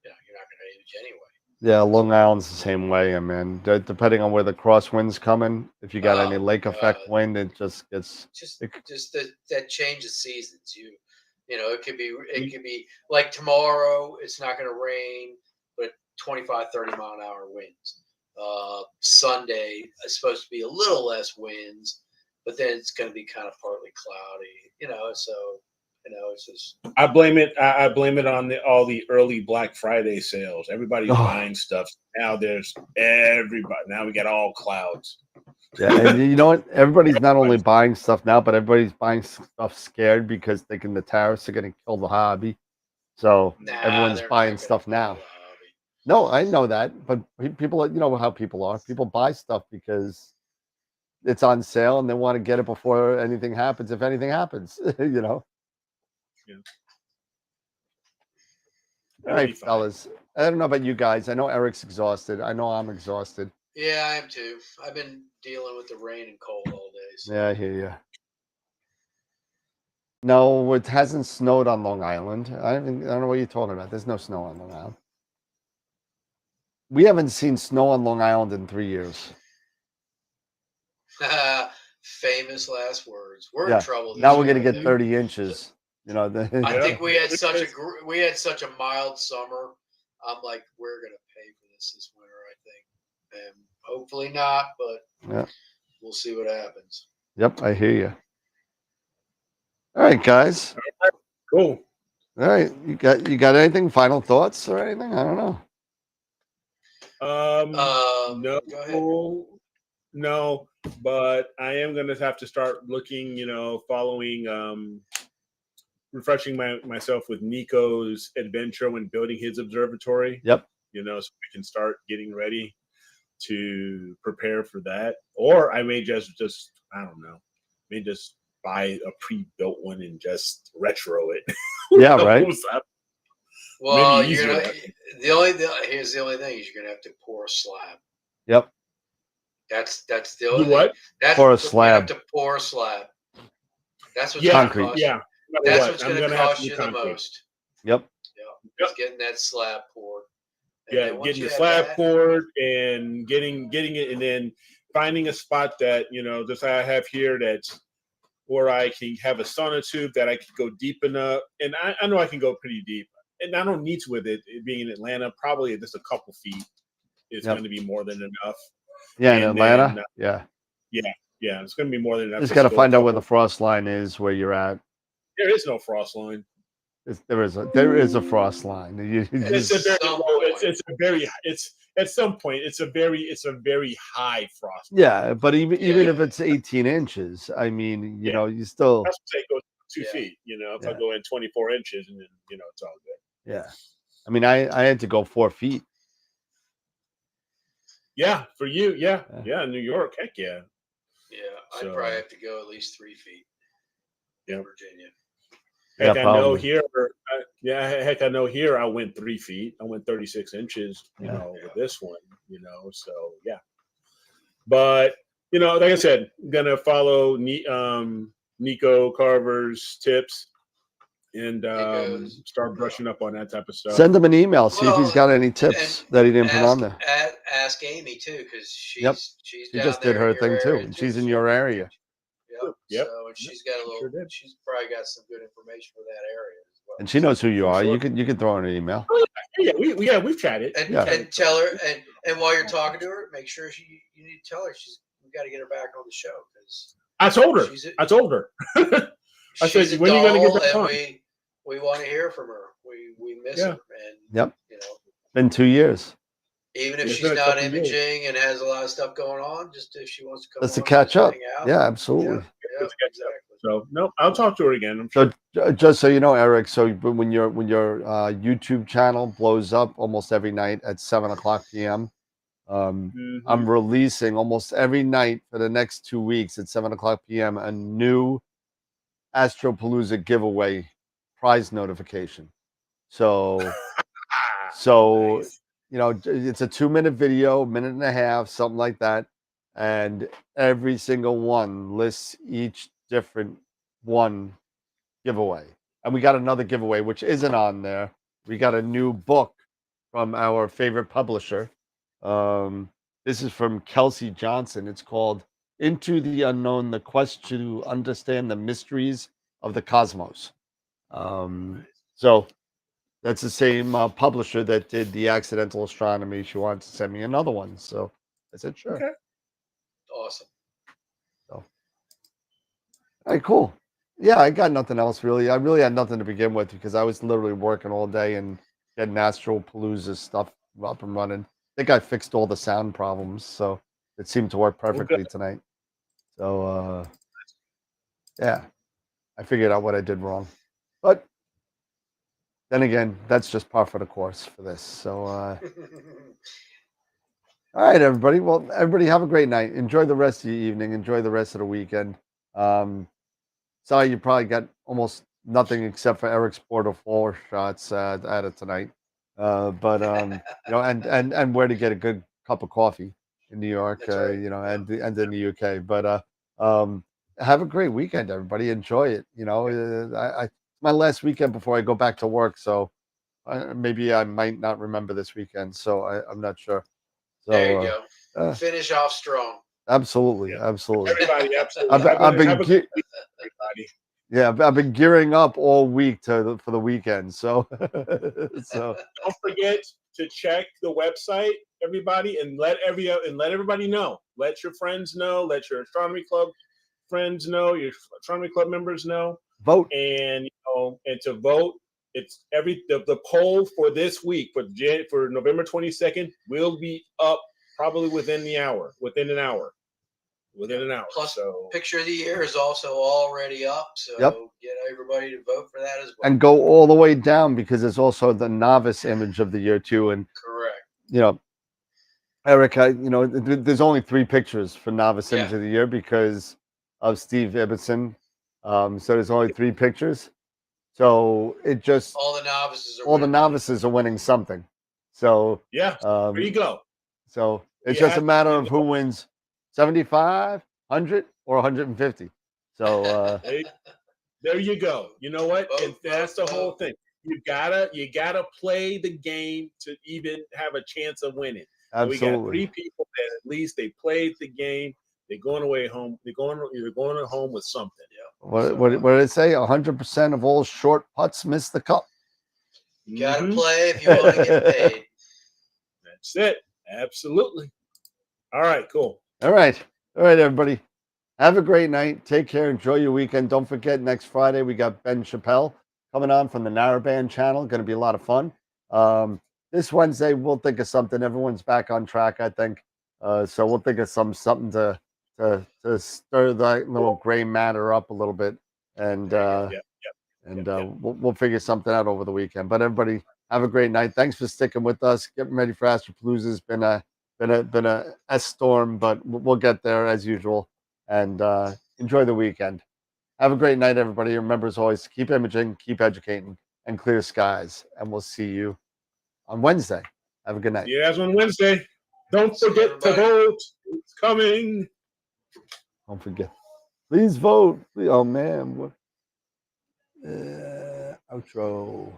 you're not going to image anyway. Yeah, Long Island's the same way. I mean, depending on where the crosswind's coming, if you got any lake effect wind, it just gets that change of seasons. It could be like tomorrow, it's not going to rain, but 25, 30 mile an hour winds. Sunday is supposed to be a little less winds, but then it's going to be kind of partly cloudy, it's just. I blame it on all the early Black Friday sales. Everybody's buying stuff. Now there's everybody. Now we got all clouds. Yeah, and you know what? Everybody's not only buying stuff now, but everybody's buying stuff scared because thinking the tariffs are going to kill the hobby. So everyone's buying stuff now. No, I know that, but people, how people are. People buy stuff because it's on sale and they want to get it before anything happens. If anything happens, Yeah. All right, fellas. I don't know about you guys. I know Eric's exhausted. I know I'm exhausted. Yeah, I am too. I've been dealing with the rain and cold all day. So. Yeah, I hear you. No, it hasn't snowed on Long Island. I don't know what you're talking about. There's no snow on Long Island. We haven't seen snow on Long Island in 3 years. Famous last words. We're Yeah. in trouble. Now this we're year, gonna I get think. 30 inches. You know, I Yeah. think we had such a mild summer. I'm like, we're gonna pay for this winter, I think, and hopefully not, but yeah. we'll see what happens. Yep, I hear you. All right, guys. Cool. All right, you got anything? Final thoughts or anything? I don't know. No, Go ahead. no, but I am gonna have to start looking, following, refreshing myself with Nico's adventure when building his observatory. Yep. So we can start getting ready to prepare for that. Or I may just I don't know, may just buy a pre-built one and just retro it. Yeah, right. Well, Maybe you're easier. gonna here's the only thing is you're gonna have to pour a slab. Yep. That's the Do only what? That's Pour a You slab. have to pour a slab. That's what's Yeah, gonna Concrete. cost yeah. you. That's what's I'm gonna gonna have cost to do you the concrete. most. Yep. Yeah, is getting that slab poured. And Yeah, then once getting you the have slab that- poured and getting it, and then finding a spot that just I have here that's where I can have a sonotube that I can go deep enough, and I know I can go pretty deep, and I don't need to with it being in Atlanta. Probably just a couple feet is Yep. going to be more than enough. Yeah, in And Atlanta. then, yeah. Yeah, it's going to be more than enough. Just got to go a find out where couple- the frost line is, where you're at. There is no frost line. There is a frost line. It's a very Some low. point. It's a very. It's at some point. It's a very high frost. yeah, but even Yeah. if it's 18 inches, I mean, you Yeah. know, you still. That's what I say. It goes 2 Yeah. feet. If Yeah. I go in 24 inches, and then it's all good. Yeah, I mean, I had to go 4 feet. Yeah, for you, yeah, in New York, heck yeah. Yeah, I'd So- probably have to go at least 3 feet. Yeah. In Virginia. Heck, Yeah, I know probably. here. Heck, I know here. I went 3 feet. I went 36 inches. Yeah. With this one. So yeah. But like I said, gonna follow Nico Carver's tips and start brushing up on that type of stuff. Send him an email. See if he's got any tips that he didn't put on there. Ask Amy too, because she's Yep. she's She down just there did her in your thing too, area, and she's in your area. Yep. So and she's got a little. Sure did. She's probably got some good information for that area as well. And she knows who you For are. sure. You can throw her an email. Yeah, we've chatted. And, Yeah. and tell her and while you're talking to her, make sure you need to tell her we got to get her back on the show because I told her. I told her. I said, she's a when are you gonna get doll, back and on? we want to hear from her. We miss Yeah. her, and Yep. You know, Been 2 years. even if It's she's been a not couple years. imaging and has a lot of stuff going on, just if she wants to come Just to on, catch up. hang out. Yeah, absolutely. Yeah, Just to catch up. exactly. So no, I'll talk to her again. I'm So sure. just so you know, Eric, so when your YouTube channel blows up almost every night at 7:00 p.m., Mhm. I'm releasing almost every night for the next 2 weeks at 7:00 p.m. a new Astropalooza giveaway prize notification. So Nice. it's a 2-minute video, minute and a half, something like that, and every single one lists each different one giveaway. And we got another giveaway which isn't on there. We got a new book from our favorite publisher. This is from Kelsey Johnson. It's called Into the Unknown: The Quest to Understand the Mysteries of the Cosmos. So that's the same publisher that did the Accidental Astronomy. She wanted to send me another one, so I said sure. Okay. Awesome. All right, cool. Yeah, I got nothing else really. I really had nothing to begin with because I was literally working all day and getting Astropalooza stuff up and running. I think I fixed all the sound problems, so it seemed to work perfectly tonight. So yeah, I figured out what I did wrong, but then again, that's just par for the course for this. So all right, everybody. Well, everybody have a great night. Enjoy the rest of your evening. Enjoy the rest of the weekend. Sorry, you probably got almost nothing except for Eric's Portal 4 shots at it tonight. But and where to get a good cup of coffee in New York, That's right. and in the UK. But have a great weekend, everybody. Enjoy it. You know, my last weekend before I go back to work, so maybe I might not remember this weekend. So I'm not sure. So There you go. uh, Finish off strong. absolutely, Yeah. absolutely. Everybody, absolutely. I've been have a good week, everybody. yeah, I've been gearing up all week for the weekend. So so Don't forget to check the website, everybody, and let everybody know. Let your friends know. Let your astronomy club friends know. Your astronomy club members know. vote. And and to vote. It's the poll for this week for November 22nd will be up probably within an hour. Plus, So picture of the year is also already up. So Yep. get everybody to vote for that as well. And go all the way down because there's also the novice image of the year too. And Correct. you know, Eric, there's only 3 pictures for novice image Yeah. of the year because of Steve Ibbotson. So there's only 3 pictures. So it just All the novices are all the winning. novices are winning something. So yeah, there you go. So it's You just a have- matter of who wins 75, 100, or 150. So There you go. You know what? Vote, And that's the vote, whole vote. thing. You gotta play the game to even have a chance of winning. And we got absolutely. 3 people that at least they played the game. They're going away home. They're going home with something. What did it say? 100% of all short putts miss the cup. You gotta Mhm. play if you want to get paid. That's it. Absolutely. All right. Cool. All right, everybody. Have a great night. Take care. Enjoy your weekend. Don't forget, next Friday we got Ben Chappelle coming on from the Narrowband channel. Going to be a lot of fun. This Wednesday we'll think of something. Everyone's back on track, I think. So we'll think of something to stir that little gray matter up a little bit, and we'll figure something out over the weekend. But everybody, have a great night. Thanks for sticking with us. Getting ready for Astropalooza. It's been a S storm, but we'll get there as usual. And enjoy the weekend. Have a great night, everybody. Remember, as always, keep imaging, keep educating, and clear skies. And we'll see you on Wednesday. Have a good night. Yeah, that's on Wednesday. Don't See you, forget to everybody. vote. It's coming. Don't forget. Please vote. Oh, man. Outro.